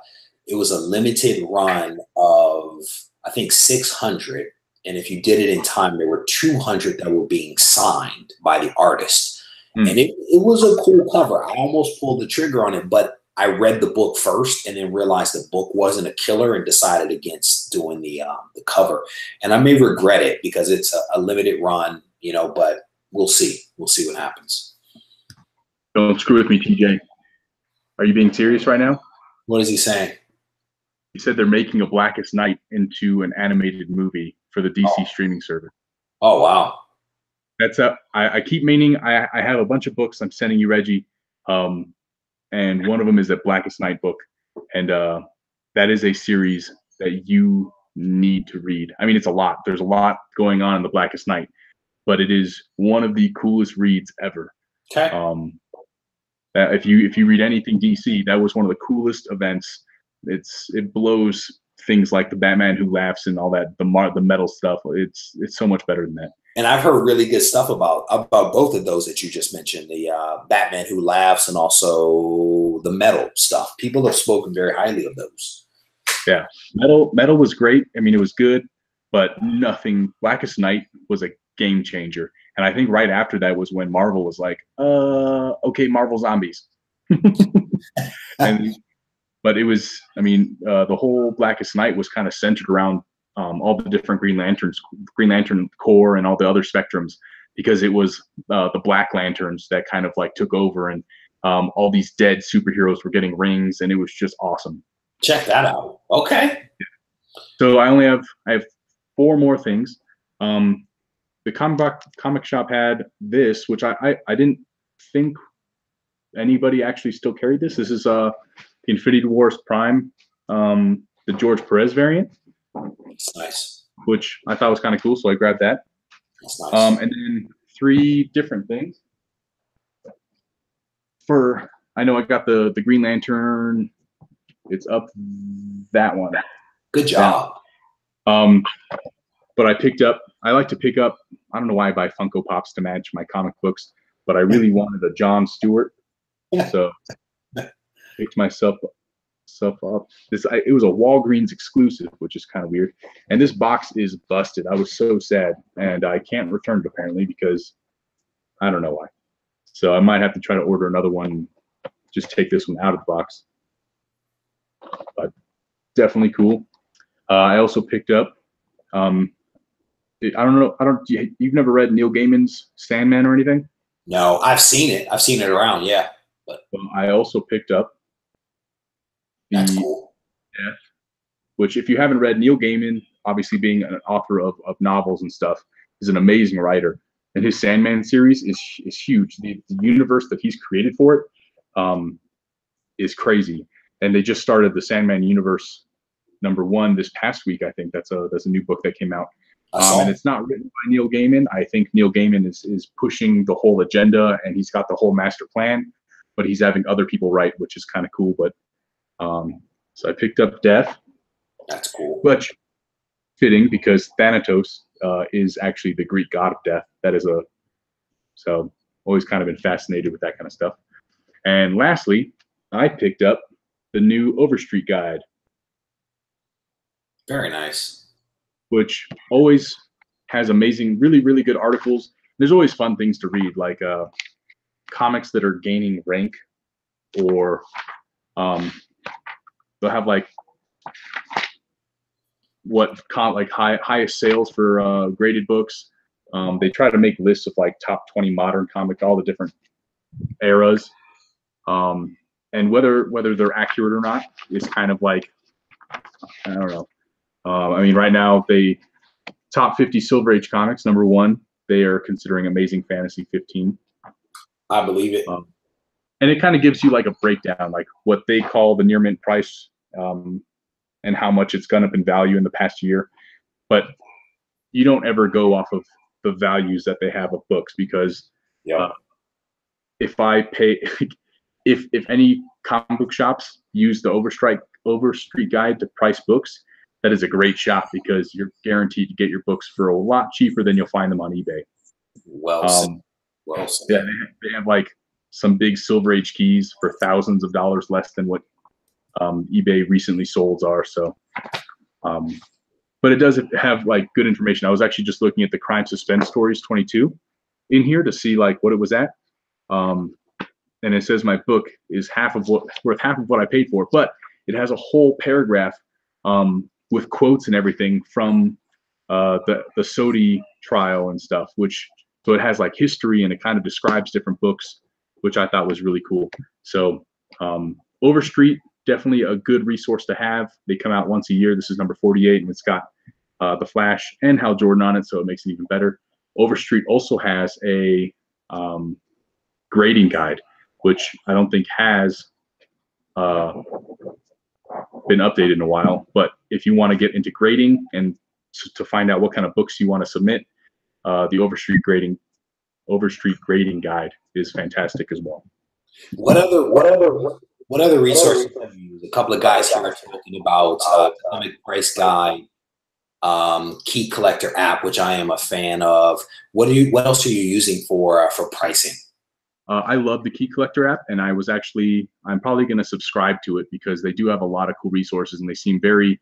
limited run of I think 600, and if you did it in time, there were 200 that were being signed by the artist, and it was a cool cover. I almost pulled the trigger on it, but I read the book first and then realized the book wasn't a killer and decided against doing the cover. And I may regret it because it's a limited run, you know, but we'll see. We'll see what happens. Don't screw with me, TJ. Are you being serious right now? What is he saying? He said they're making a Blackest Night into an animated movie for the DC streaming service. Oh, wow. That's I keep meaning I have a bunch of books I'm sending you, Reggie. And one of them is a Blackest Night book. And that is a series that you need to read. I mean, it's a lot. There's a lot going on in the Blackest Night, but it is one of the coolest reads ever. Okay. If you read anything DC, that was one of the coolest events. It blows things like the Batman Who Laughs and all that, the metal stuff. It's so much better than that. And I've heard really good stuff about both of those that you just mentioned, the Batman Who Laughs and also the metal stuff. People have spoken very highly of those. Yeah, metal was great. I mean, it was good, but nothing. Blackest Night was a game changer. And I think right after that was when Marvel was like, okay, Marvel Zombies. But it was, I mean, the whole Blackest Night was kind of centered around all the different Green Lantern Corps and all the other spectrums, because it was the Black Lanterns that kind of like took over, and all these dead superheroes were getting rings, and it was just awesome. Check that out. Okay. So I have 4 more things. The comic shop had this, which I didn't think anybody actually still carried this. This is the Infinity Wars Prime, the George Perez variant. It's nice. Which I thought was kind of cool, so I grabbed that. That's nice. And then 3 different things. I know I got the Green Lantern. It's up that one. Good job. But I like to pick up, I don't know why I buy Funko Pops to match my comic books, but I really wanted a John Stewart. So picked myself up. It was a Walgreens exclusive, which is kind of weird. And this box is busted. I was so sad, and I can't return it apparently because I don't know why. So I might have to try to order another one. Just take this one out of the box. But definitely cool. I also picked up. I don't know. You've never read Neil Gaiman's Sandman or anything? No, I've seen it. I've seen it around. Yeah. But I also picked up. That's cool. Death, which if you haven't read, Neil Gaiman, obviously being an author of novels and stuff, is an amazing writer. And his Sandman series is huge. The universe that he's created for it is crazy. And they just started the Sandman universe #1 this past week. I think that's a new book that came out. And it's not written by Neil Gaiman. I think Neil Gaiman is pushing the whole agenda, and he's got the whole master plan, but he's having other people write, which is kind of cool. But so I picked up Death. That's cool. But fitting because Thanatos is actually the Greek god of death. So always kind of been fascinated with that kind of stuff. And lastly, I picked up the new Overstreet Guide. Very nice. Which always has amazing, really, really good articles. There's always fun things to read, like comics that are gaining rank, or they'll have like highest sales for graded books. They try to make lists of like top 20 modern comic, all the different eras, and whether they're accurate or not is kind of like, I don't know. I mean, right now, the top 50 Silver Age comics, #1, they are considering Amazing Fantasy 15. I believe it. And it kind of gives you like a breakdown, like what they call the near mint price, and how much it's gone up in value in the past year. But you don't ever go off of the values that they have of books, because if I pay, if any comic book shops use the Overstreet Guide to price books, that is a great shop, because you're guaranteed to get your books for a lot cheaper than you'll find them on eBay. Well said. Yeah, they have like some big Silver Age keys for thousands of dollars less than what eBay recently solds are. So, but it does have like good information. I was actually just looking at the Crime Suspense Stories 22 in here to see like what it was at. And and it says my book is worth half of what I paid for, but it has a whole paragraph with quotes and everything from the Sodi trial and stuff, so it has like history and it kind of describes different books, which I thought was really cool. So Overstreet, definitely a good resource to have. They come out once a year. This is number 48, and it's got the Flash and Hal Jordan on it, so it makes it even better. Overstreet also has a grading guide, which I don't think has been updated in a while. But if you want to get into grading and to find out what kind of books you want to submit, the Overstreet grading guide is fantastic as well. What other resources have you used? A couple of guys here are talking about Comic Price Guide, Key Collector app, which I am a fan of. What else are you using for pricing? I love the Key Collector app, and I'm probably going to subscribe to it because they do have a lot of cool resources, and they seem very,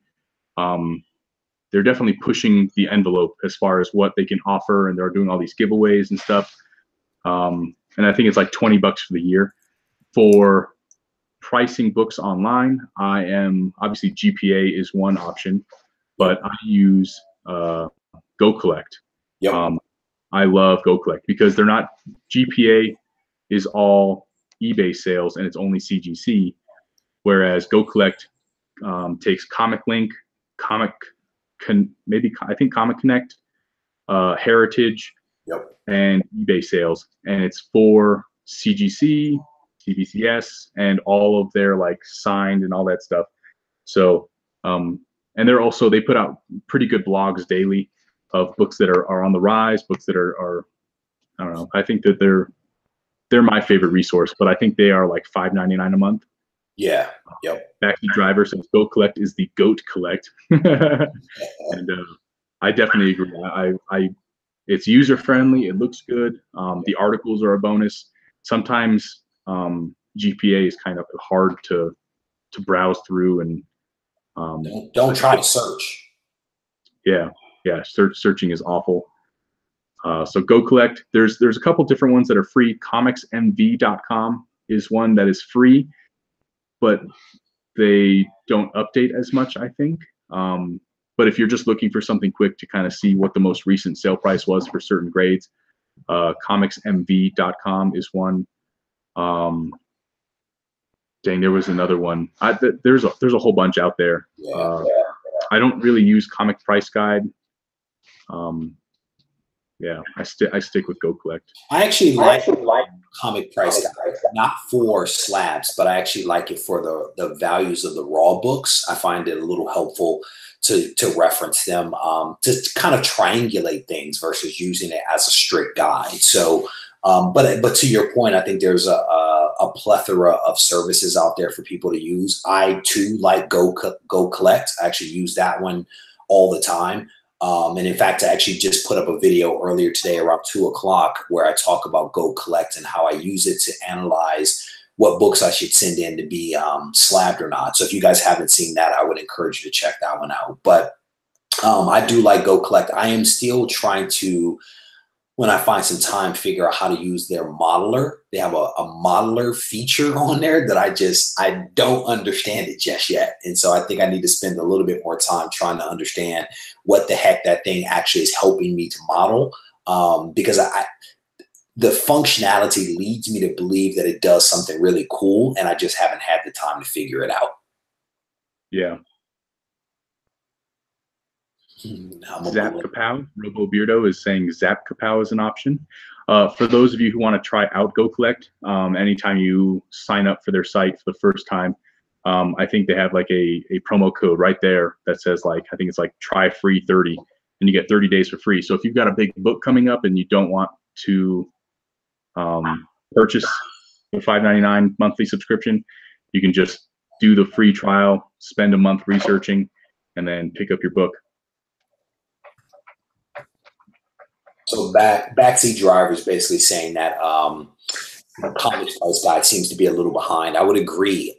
they're definitely pushing the envelope as far as what they can offer, and they're doing all these giveaways and stuff. And I think it's like $20 for the year. For pricing books online, obviously GPA is one option, but I use Go Collect. Yep. I love Go Collect because they're not GPA is all eBay sales and it's only CGC, whereas Go Collect takes Comic Link, Comic Connect, Heritage, yep, and eBay sales, and it's for CGC, CBCS, and all of their like signed and all that stuff. So, and they put out pretty good blogs daily of books that are on the rise, books that are I don't know. I think that they're my favorite resource, but I think they are like $5.99 a month. Yeah. Yep. Backseat Driver says Go Collect is the GOAT Collect, and I definitely agree. It's user friendly. It looks good. The articles are a bonus. Sometimes GPA is kind of hard to browse through, and don't try to search. Yeah. Searching is awful. So Go Collect. There's a couple different ones that are free. ComicsMV.com is one that is free, but they don't update as much, I think. But if you're just looking for something quick to kind of see what the most recent sale price was for certain grades, ComicsMV.com is one. Dang, there was another one. There's a whole bunch out there. I don't really use Comic Price Guide. I stick with Go Collect. I actually like Comic Price Guide, not for slabs, but I actually like it for the values of the raw books. I find it a little helpful to reference them, to kind of triangulate things versus using it as a strict guide. So, but to your point, I think there's a plethora of services out there for people to use. I too like Go Collect. I actually use that one all the time. And in fact, I actually just put up a video earlier today around 2 o'clock where I talk about Go Collect and how I use it to analyze what books I should send in to be slabbed or not. So if you guys haven't seen that, I would encourage you to check that one out. But I do like Go Collect. I am still trying to, when I find some time, figure out how to use their modeler. They have a modeler feature on there that I don't understand it just yet. And so I think I need to spend a little bit more time trying to understand what the heck that thing actually is helping me to model. Because the functionality leads me to believe that it does something really cool, and I just haven't had the time to figure it out. Yeah. Zap Kapow, Robo Beardo is saying Zap Kapow is an option. For those of you who want to try out Go Collect, anytime you sign up for their site for the first time, I think they have like a promo code right there that says like, I think it's like try free 30, and you get 30 days for free. So if you've got a big book coming up and you don't want to purchase the $5.99 monthly subscription, you can just do the free trial, spend a month researching, and then pick up your book. So Backseat Driver is basically saying that Comic Price Guide seems to be a little behind. I would agree.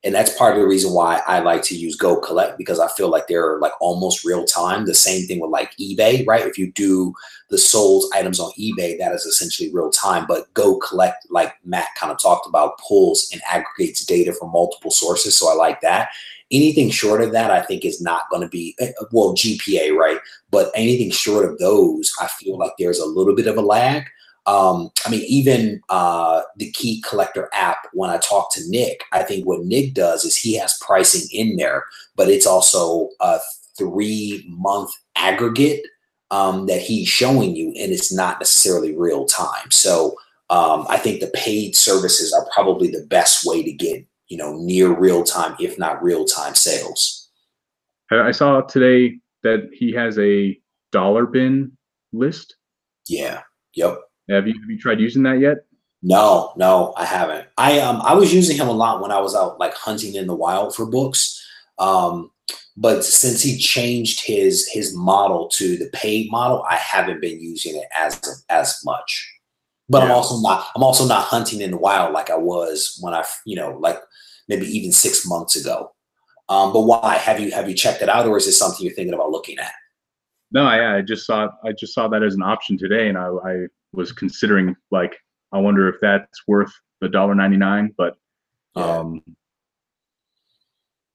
And that's part of the reason why I like to use Go Collect, because I feel like they're like almost real time. The same thing with like eBay, right? If you do the sold items on eBay, that is essentially real time. But Go Collect, like Matt kind of talked about, pulls and aggregates data from multiple sources. So I like that. Anything short of that, I think, is not going to be, well, GPA, right? But anything short of those, I feel like there's a little bit of a lag. I mean, even the Key Collector app, when I talk to Nick, I think what Nick does is he has pricing in there, but it's also a 3-month aggregate that he's showing you, and it's not necessarily real time. So I think the paid services are probably the best way to get, you know, near real time, if not real time sales. I saw today that he has a dollar bin list. Yeah. Yep. Have you tried using that yet? No, I haven't. I was using him a lot when I was out like hunting in the wild for books. But since he changed his model to the paid model, I haven't been using it as much. But yeah. I'm also not hunting in the wild like I was when like maybe even 6 months ago. But why? Have you checked it out, or is it something you're thinking about looking at? No, I just saw that as an option today, and I was considering, like, I wonder if that's worth the $1.99. But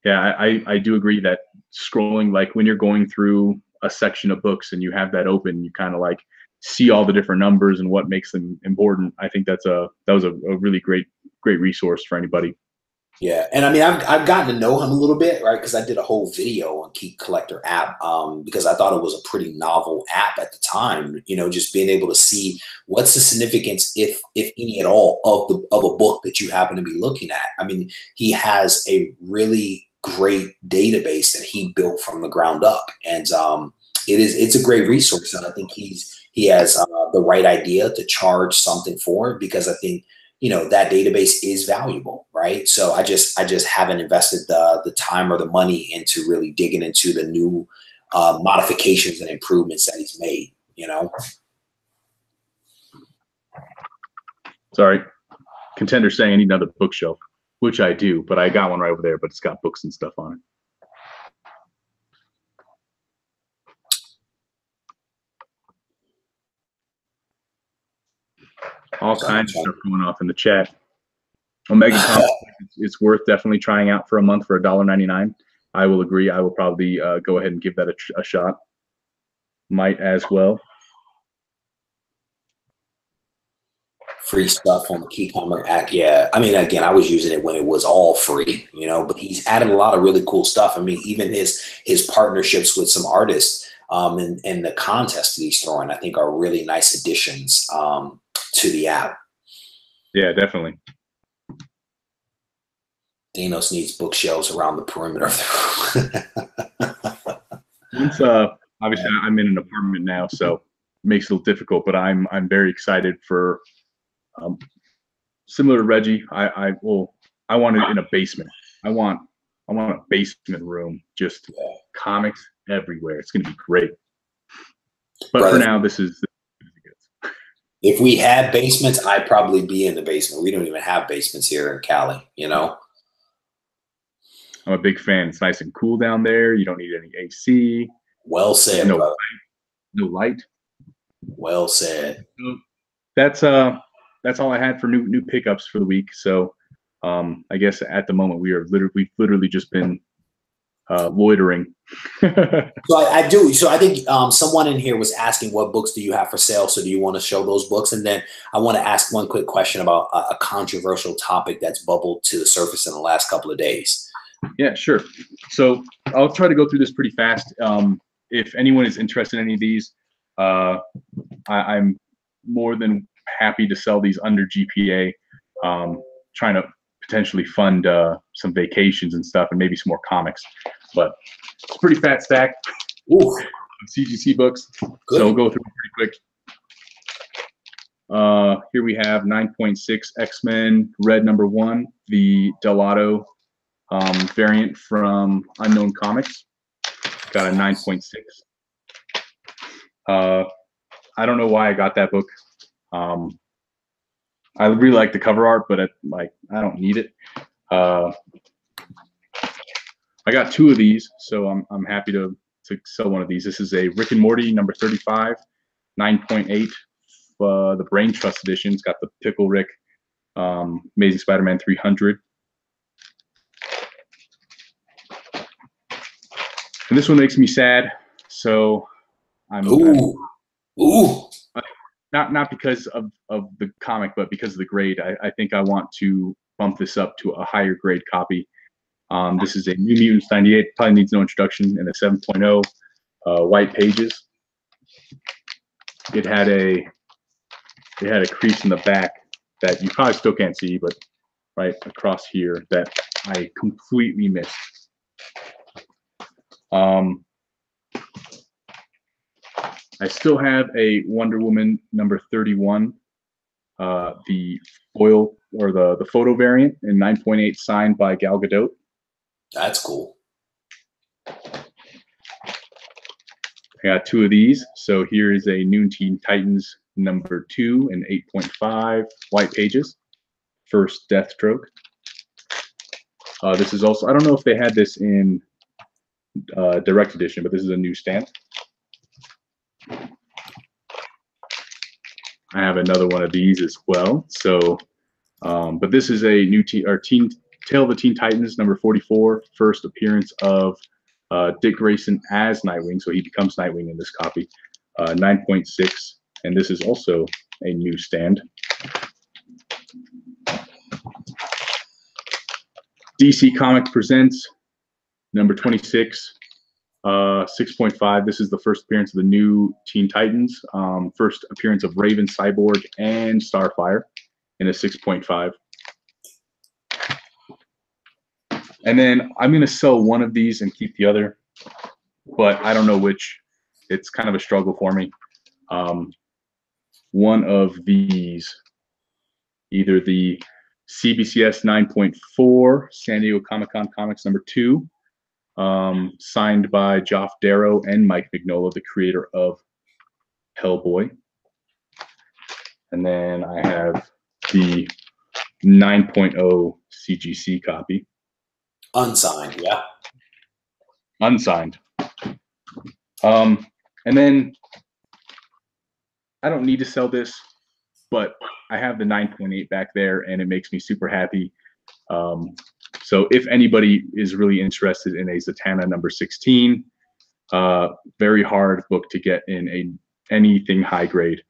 yeah, I do agree that scrolling, like when you're going through a section of books and you have that open, you kind of like see all the different numbers and what makes them important. I think that was a really great resource for anybody. Yeah, and I mean, I've gotten to know him a little bit, right? Because I did a whole video on Key Collector app because I thought it was a pretty novel app at the time. You know, just being able to see what's the significance, if any at all, of a book that you happen to be looking at. I mean, he has a really great database that he built from the ground up, and it's a great resource. And I think he has the right idea to charge something for it, because I think, you know, that database is valuable, right? So I just haven't invested the time or the money into really digging into the new modifications and improvements that he's made, you know? Sorry, Contender's saying I need another bookshelf, which I do, but I got one right over there, but it's got books and stuff on it. All kinds of stuff going off in the chat. Omega Comics, it's worth definitely trying out for a month for $1.99. I will agree. I will probably go ahead and give that a shot. Might as well. Free stuff on the Key Comic app. Yeah, I mean, again, I was using it when it was all free, you know, but he's added a lot of really cool stuff. I mean, even his partnerships with some artists and the contest that he's throwing, I think, are really nice additions to the app. Yeah, definitely. Thanos needs bookshelves around the perimeter of the room. Obviously, I'm in an apartment now, so it makes it a little difficult. But I'm very excited for similar to Reggie. I want it in a basement. I want a basement room, just comics everywhere. It's gonna be great. But for now, this is good. If we had basements, I'd probably be in the basement. We don't even have basements here in Cali, you know. I'm a big fan. It's nice and cool down there. You don't need any AC. Well said, no brother. No light. Well said. So that's all I had for new pickups for the week. So I guess at the moment we've literally just been loitering. So I do. So I think someone in here was asking, what books do you have for sale? So do you want to show those books? And then I want to ask one quick question about a controversial topic that's bubbled to the surface in the last couple of days. Yeah, sure. So I'll try to go through this pretty fast. If anyone is interested in any of these, I'm more than happy to sell these under GPA, trying to potentially fund some vacations and stuff and maybe some more comics. But it's a pretty fat stack of CGC books. Good. So we'll go through it pretty quick. Here we have 9.6 X-Men Red #1, the Delato variant from Unknown Comics. Got a 9.6. I don't know why I got that book. I really like the cover art, but I don't need it. I got 2 of these, so I'm happy to sell one of these. This is a Rick and Morty number 35, 9.8, the Brain Trust edition. It's got the Pickle Rick, Amazing Spider-Man 300. And this one makes me sad, so I'm not because of the comic, but because of the grade. I think I want to bump this up to a higher grade copy. This is a New Mutants 98, probably needs no introduction, and a 7.0, white pages. It had a crease in the back that you probably still can't see, but right across here that I completely missed. I still have a Wonder Woman number 31, the foil or the photo variant in 9.8, signed by Gal Gadot. That's cool. I got 2 of these. So here is a New Teen Titans number 2 in 8.5, white pages. First Deathstroke. This is also, I don't know if they had this in direct edition, but this is a new stamp. I have another one of these as well. So, but this is a new Tale of the Teen Titans number 44, first appearance of Dick Grayson as Nightwing. So he becomes Nightwing in this copy. 9.6, and this is also a new stand. DC Comics presents number 26. 6.5. This is the first appearance of the new Teen Titans. First appearance of Raven, Cyborg, and Starfire in a 6.5. And then I'm going to sell one of these and keep the other, but I don't know which. It's kind of a struggle for me. One of these, either the CBCS 9.4 San Diego Comic-Con Comics number 2, signed by Geoff Darrow and Mike Mignola, the creator of Hellboy. And then I have the 9.0 CGC copy. Unsigned, yeah. Unsigned. And then I don't need to sell this, but I have the 9.8 back there, and it makes me super happy. So if anybody is really interested in a Zatanna number 16, very hard book to get in anything high grade.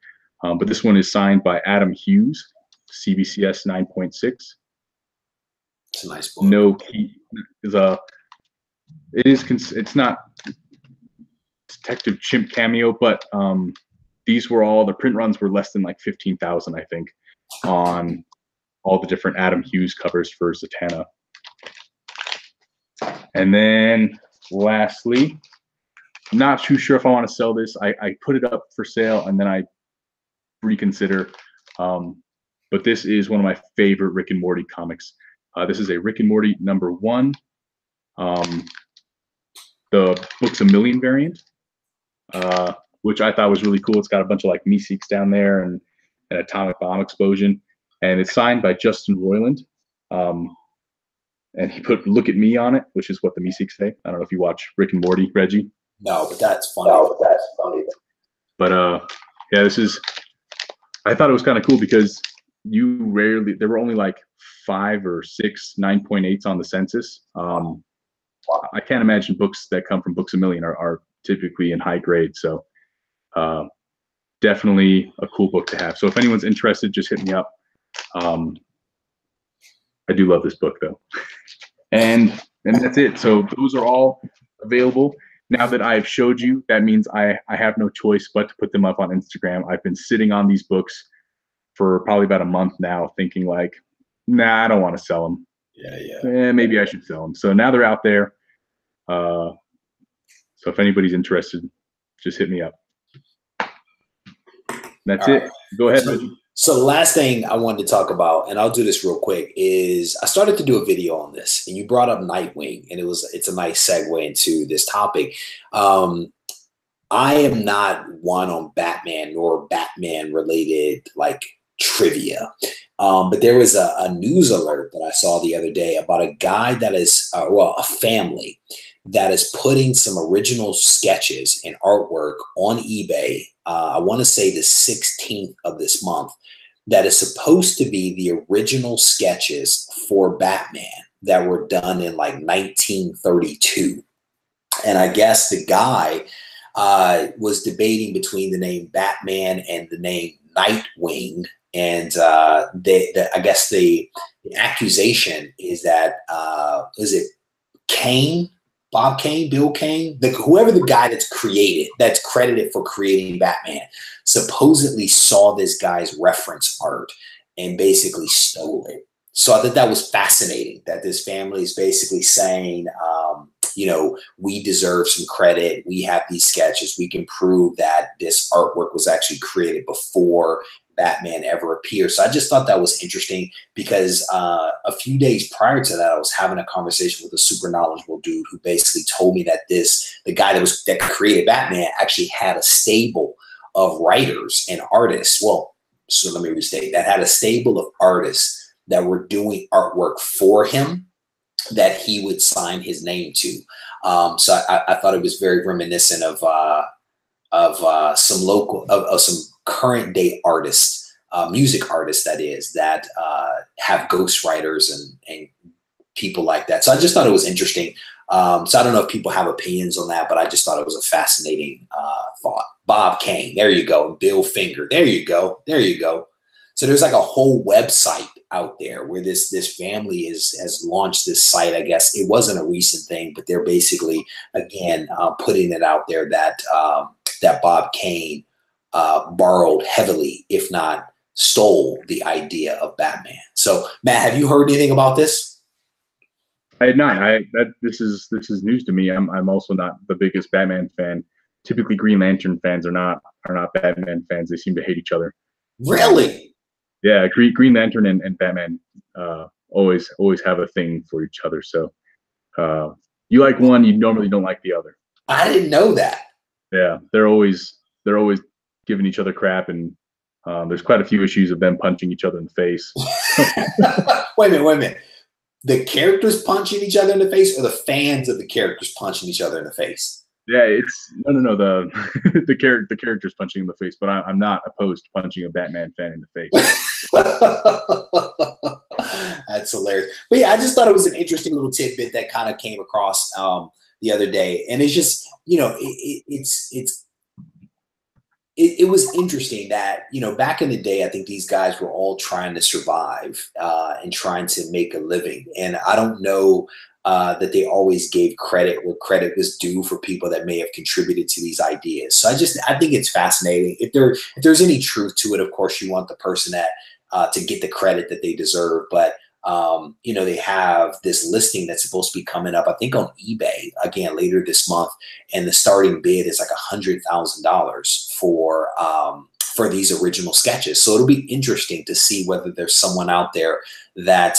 But this one is signed by Adam Hughes, CBCS 9.6. It's a nice book. No key it's not Detective Chimp cameo, but these were all, the print runs were less than like 15,000, I think, on all the different Adam Hughes covers for Zatanna. And then lastly, not too sure if I want to sell this. I put it up for sale and then I reconsider. But this is one of my favorite Rick and Morty comics. This is a Rick and Morty number 1, the Books A Million variant, which I thought was really cool. It's got a bunch of like Meeseeks down there and an atomic bomb explosion. And it's signed by Justin Roiland. And he put "Look at Me" on it, which is what the Meeseeks say. I don't know if you watch Rick and Morty, Reggie. No, but that's funny. But yeah, I thought it was kind of cool because there were only like 5 or 6 9.8s on the census. I can't imagine books that come from Books A Million are typically in high grade. So definitely a cool book to have. So if anyone's interested, just hit me up. I do love this book though. And that's it. So those are all available. Now that I've showed you, that means I have no choice but to put them up on Instagram. I've been sitting on these books for probably about a month now, thinking like, nah, I don't want to sell them. Yeah. Maybe I should sell them. So now they're out there. So if anybody's interested, just hit me up. That's it. Go ahead, Reggie. So the last thing I wanted to talk about, and I'll do this real quick, is I started to do a video on this, and you brought up Nightwing, and it's a nice segue into this topic. I am not one on Batman nor Batman related like trivia. But there was a news alert that I saw the other day about a guy that is, well, a family that is putting some original sketches and artwork on eBay. I want to say the 16th of this month, that is supposed to be the original sketches for Batman that were done in like 1932. And I guess the guy was debating between the name Batman and the name Nightwing. And I guess the accusation is that, is it Kane? Bob Kane, Bill Kane, whoever the guy that's credited for creating Batman, supposedly saw this guy's reference art and basically stole it. So I thought that was fascinating, that this family is basically saying, you know, we deserve some credit. We have these sketches. We can prove that this artwork was actually created before Batman ever appeared. So I just thought that was interesting, because a few days prior to that, I was having a conversation with a super knowledgeable dude who basically told me that the guy that created Batman actually had a stable of writers and artists. Well, so let me restate, that had a stable of artists that were doing artwork for him that he would sign his name to. So I thought it was very reminiscent of some current day artists, music artists, that is, that have ghostwriters and people like that. So I just thought it was interesting. So I don't know if people have opinions on that, but I just thought it was a fascinating thought. Bob Kane, there you go. Bill Finger, there you go. There you go. So there's like a whole website out there where this family has launched this site. I guess it wasn't a recent thing, but they're basically, again, putting it out there that that Bob Kane borrowed heavily, if not stole, the idea of Batman. So Matt, have you heard anything about this? I had not. This is news to me. I'm also not the biggest Batman fan. Typically, Green Lantern fans are not Batman fans. They seem to hate each other. Really? Yeah, Green Lantern and Batman always have a thing for each other. So you like one, you normally don't like the other. I didn't know that. Yeah, they're always giving each other crap, and there's quite a few issues of them punching each other in the face. Wait a minute. The characters punching each other in the face, or the fans of the characters punching each other in the face? Yeah, it's no. The characters punching in the face, but I'm not opposed to punching a Batman fan in the face. That's hilarious. But yeah, I just thought it was an interesting little tidbit that kind of came across the other day, and it's just, you know, it was interesting that, you know, back in the day, I think these guys were all trying to survive and trying to make a living, and I don't know that they always gave credit where credit was due for people that may have contributed to these ideas. So I think it's fascinating. If there's any truth to it, of course, you want the person that to get the credit that they deserve. But you know, they have this listing that's supposed to be coming up, I think, on eBay again later this month, and the starting bid is like $100,000 for these original sketches. So it'll be interesting to see whether there's someone out there that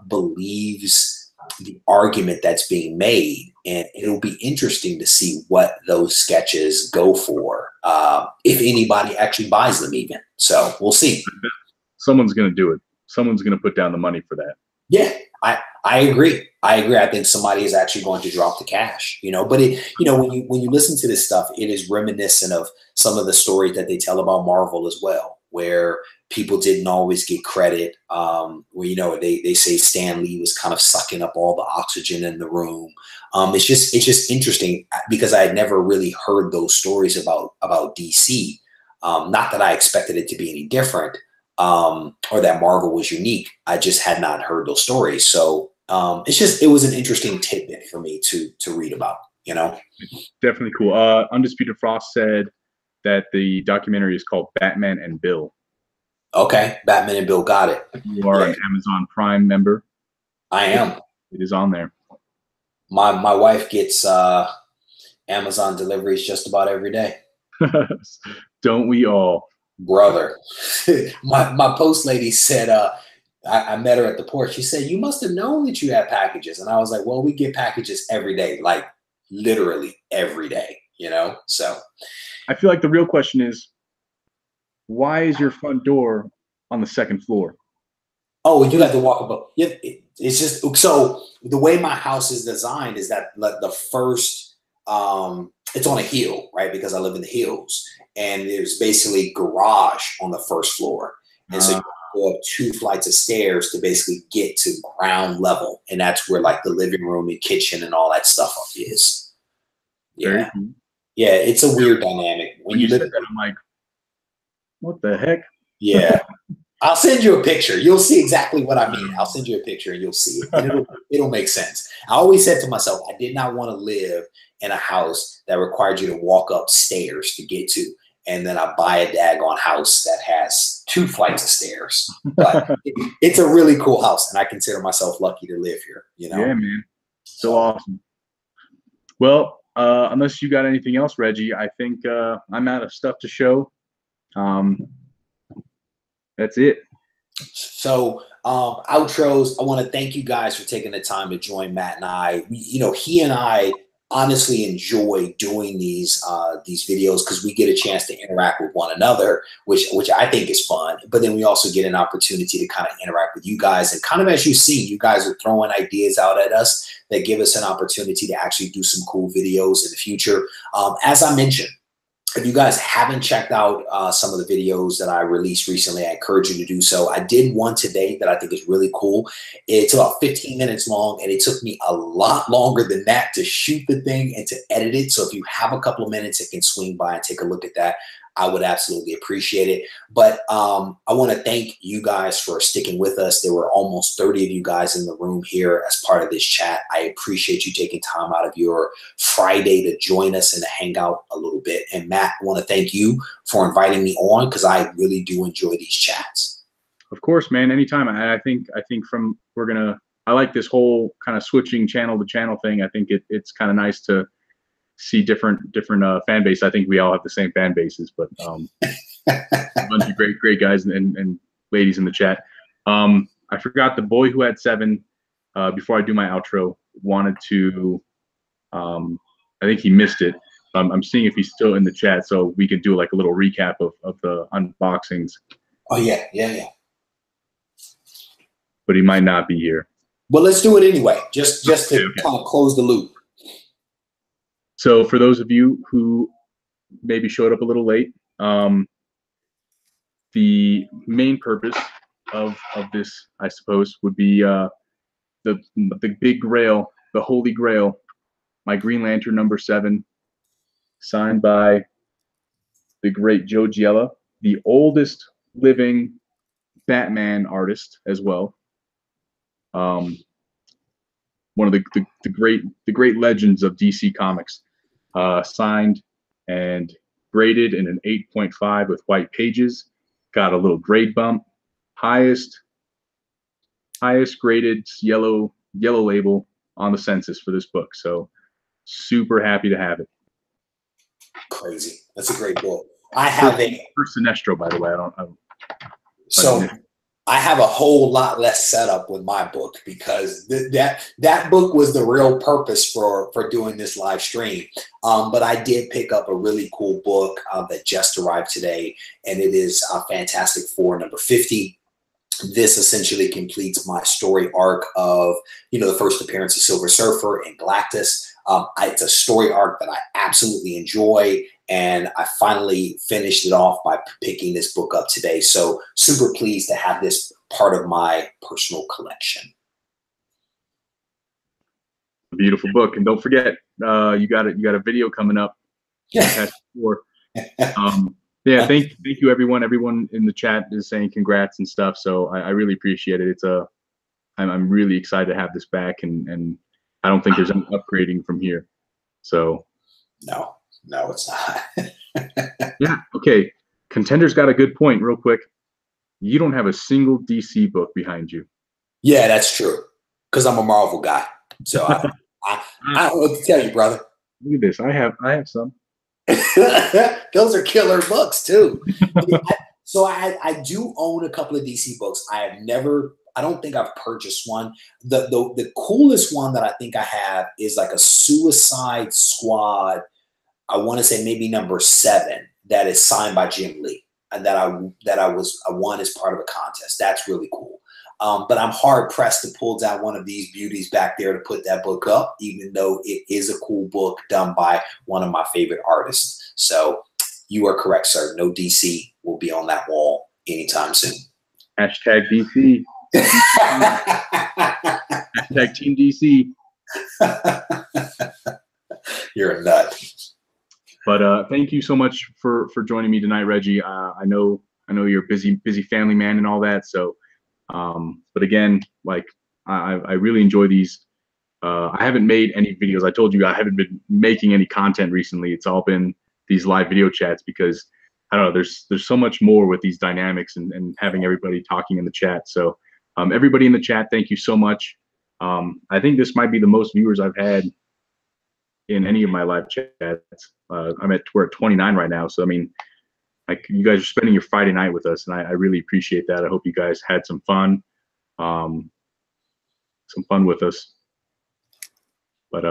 believes the argument that's being made, and it'll be interesting to see what those sketches go for, if anybody actually buys them even. So we'll see. Someone's going to do it. Someone's going to put down the money for that. Yeah, I agree. I think somebody is actually going to drop the cash, you know. But it, you know, when you listen to this stuff, it is reminiscent of some of the stories that they tell about Marvel as well, where people didn't always get credit. Where, you know, they say Stan Lee was kind of sucking up all the oxygen in the room. It's just interesting, because I had never really heard those stories about DC. Not that I expected it to be any different, or that Marvel was unique. I just had not heard those stories. So it was an interesting tidbit for me to read about, you know. Definitely cool. Undisputed Frost said that the documentary is called Batman and Bill. Okay, Batman and Bill, got it. You are an Amazon Prime member. I am. It is on there. My wife gets Amazon deliveries just about every day. Don't we all? Brother. my post lady said, I met her at the port. She said, "You must have known that you had packages." And I was like, well, we get packages every day, like literally every day, you know? So I feel like the real question is, why is your front door on the second floor. Oh, you got to walk above. Yeah, it's just so the way my house is designed is that the first it's on a hill, right? Because I live in the hills, and there's basically garage on the first floor, and so you go up 2 flights of stairs to basically get to ground level, and that's where like the living room and kitchen and all that stuff is. Yeah, yeah, it's a weird dynamic when you live. Said that, I'm like, what the heck? Yeah. I'll send you a picture. You'll see exactly what I mean. I'll send you a picture and you'll see it. And it'll make sense. I always said to myself, I did not want to live in a house that required you to walk up stairs to get to. And then I buy a daggone house that has 2 flights of stairs. But it's a really cool house, and I consider myself lucky to live here. You know? Yeah, man. So awesome. Well, unless you got anything else, Reggie, I think I'm out of stuff to show. That's it. So outros, I want to thank you guys for taking the time to join Matt and I. You know, he and I honestly enjoy doing these videos because we get a chance to interact with one another, which I think is fun. But then we also get an opportunity to kind of interact with you guys. And kind of as you see, you guys are throwing ideas out at us that give us an opportunity to actually do some cool videos in the future. As I mentioned, if you guys haven't checked out some of the videos that I released recently, I encourage you to do so. I did one today that I think is really cool. It's about 15 minutes long, and it took me a lot longer than that to shoot the thing and to edit it. So if you have a couple of minutes and can swing by and take a look at that, I would absolutely appreciate it. But I want to thank you guys for sticking with us. There were almost 30 of you guys in the room here as part of this chat. I appreciate you taking time out of your Friday to join us and to hang out a little bit. And Matt, I want to thank you for inviting me on because I really do enjoy these chats. Of course, man. Anytime. I think I like this whole kind of switching channel to channel thing. I think it's kind of nice to see different fan base. I think we all have the same fan bases, but a bunch of great guys and ladies in the chat. I forgot the boy who had 7. Before I do my outro, wanted to. I think he missed it. I'm seeing if he's still in the chat, so we could do like a little recap of the unboxings. Oh yeah. But he might not be here. Well, let's do it anyway, just to kind of close the loop. So for those of you who maybe showed up a little late, the main purpose of this, I suppose, would be the big Grail, the Holy Grail, my Green Lantern #7, signed by the great Joe Giella, the oldest living Batman artist as well. One of the great legends of DC Comics. Signed and graded in an 8.5 with white pages. Got a little grade bump. Highest graded yellow label on the census for this book. So super happy to have it. Crazy. That's a great book. I have for Sinestro, by the way. I have a whole lot less setup with my book because that book was the real purpose for doing this live stream. But I did pick up a really cool book that just arrived today, and it is Fantastic Four #50. This essentially completes my story arc of, the first appearance of Silver Surfer and Galactus. It's a story arc that I absolutely enjoy, and I finally finished it off by picking this book up today. So super pleased to have this part of my personal collection. Beautiful book, and don't forget, you got a video coming up. Yeah. Yeah. Thank you, everyone. Everyone in the chat is saying congrats and stuff. So I really appreciate it. I'm really excited to have this back, and I don't think there's any upgrading from here. So no, it's not. Yeah. Okay. Contender's got a good point. Real quick, you don't have a single DC book behind you. Yeah, that's true. Because I'm a Marvel guy. So I don't know what to tell you, brother. Look at this. I have some. Those are killer books too. So I do own a couple of DC books. I don't think I've purchased one. The coolest one that I think I have is like a Suicide Squad. I want to say maybe #7 that is signed by Jim Lee. that I won as part of a contest. That's really cool. But I'm hard pressed to pull down one of these beauties back there to put that book up, even though it is a cool book done by one of my favorite artists. So you are correct, sir. No DC will be on that wall anytime soon. Hashtag DC. Hashtag Team DC. You're a nut. But thank you so much for joining me tonight, Regie. I know you're a busy family man and all that. So, but again, like I really enjoy these. I haven't made any videos. I told you I haven't been making any content recently. It's all been these live video chats because I don't know. There's so much more with these dynamics and having everybody talking in the chat. So, everybody in the chat, thank you so much. I think this might be the most viewers I've had in any of my live chats. We're at 29 right now. So, I mean, like you guys are spending your Friday night with us, and I really appreciate that. I hope you guys had some fun with us. But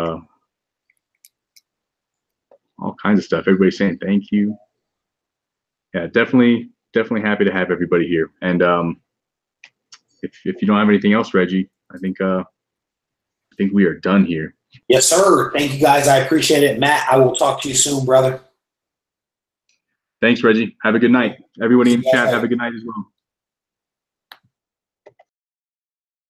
all kinds of stuff. Everybody's saying thank you. Yeah, definitely happy to have everybody here. And if you don't have anything else, Regie, I think we are done here. Yes, sir. Thank you, guys. I appreciate it. Matt, I will talk to you soon, brother. Thanks, Regie. Have a good night. Everybody in the chat, have a good night as well.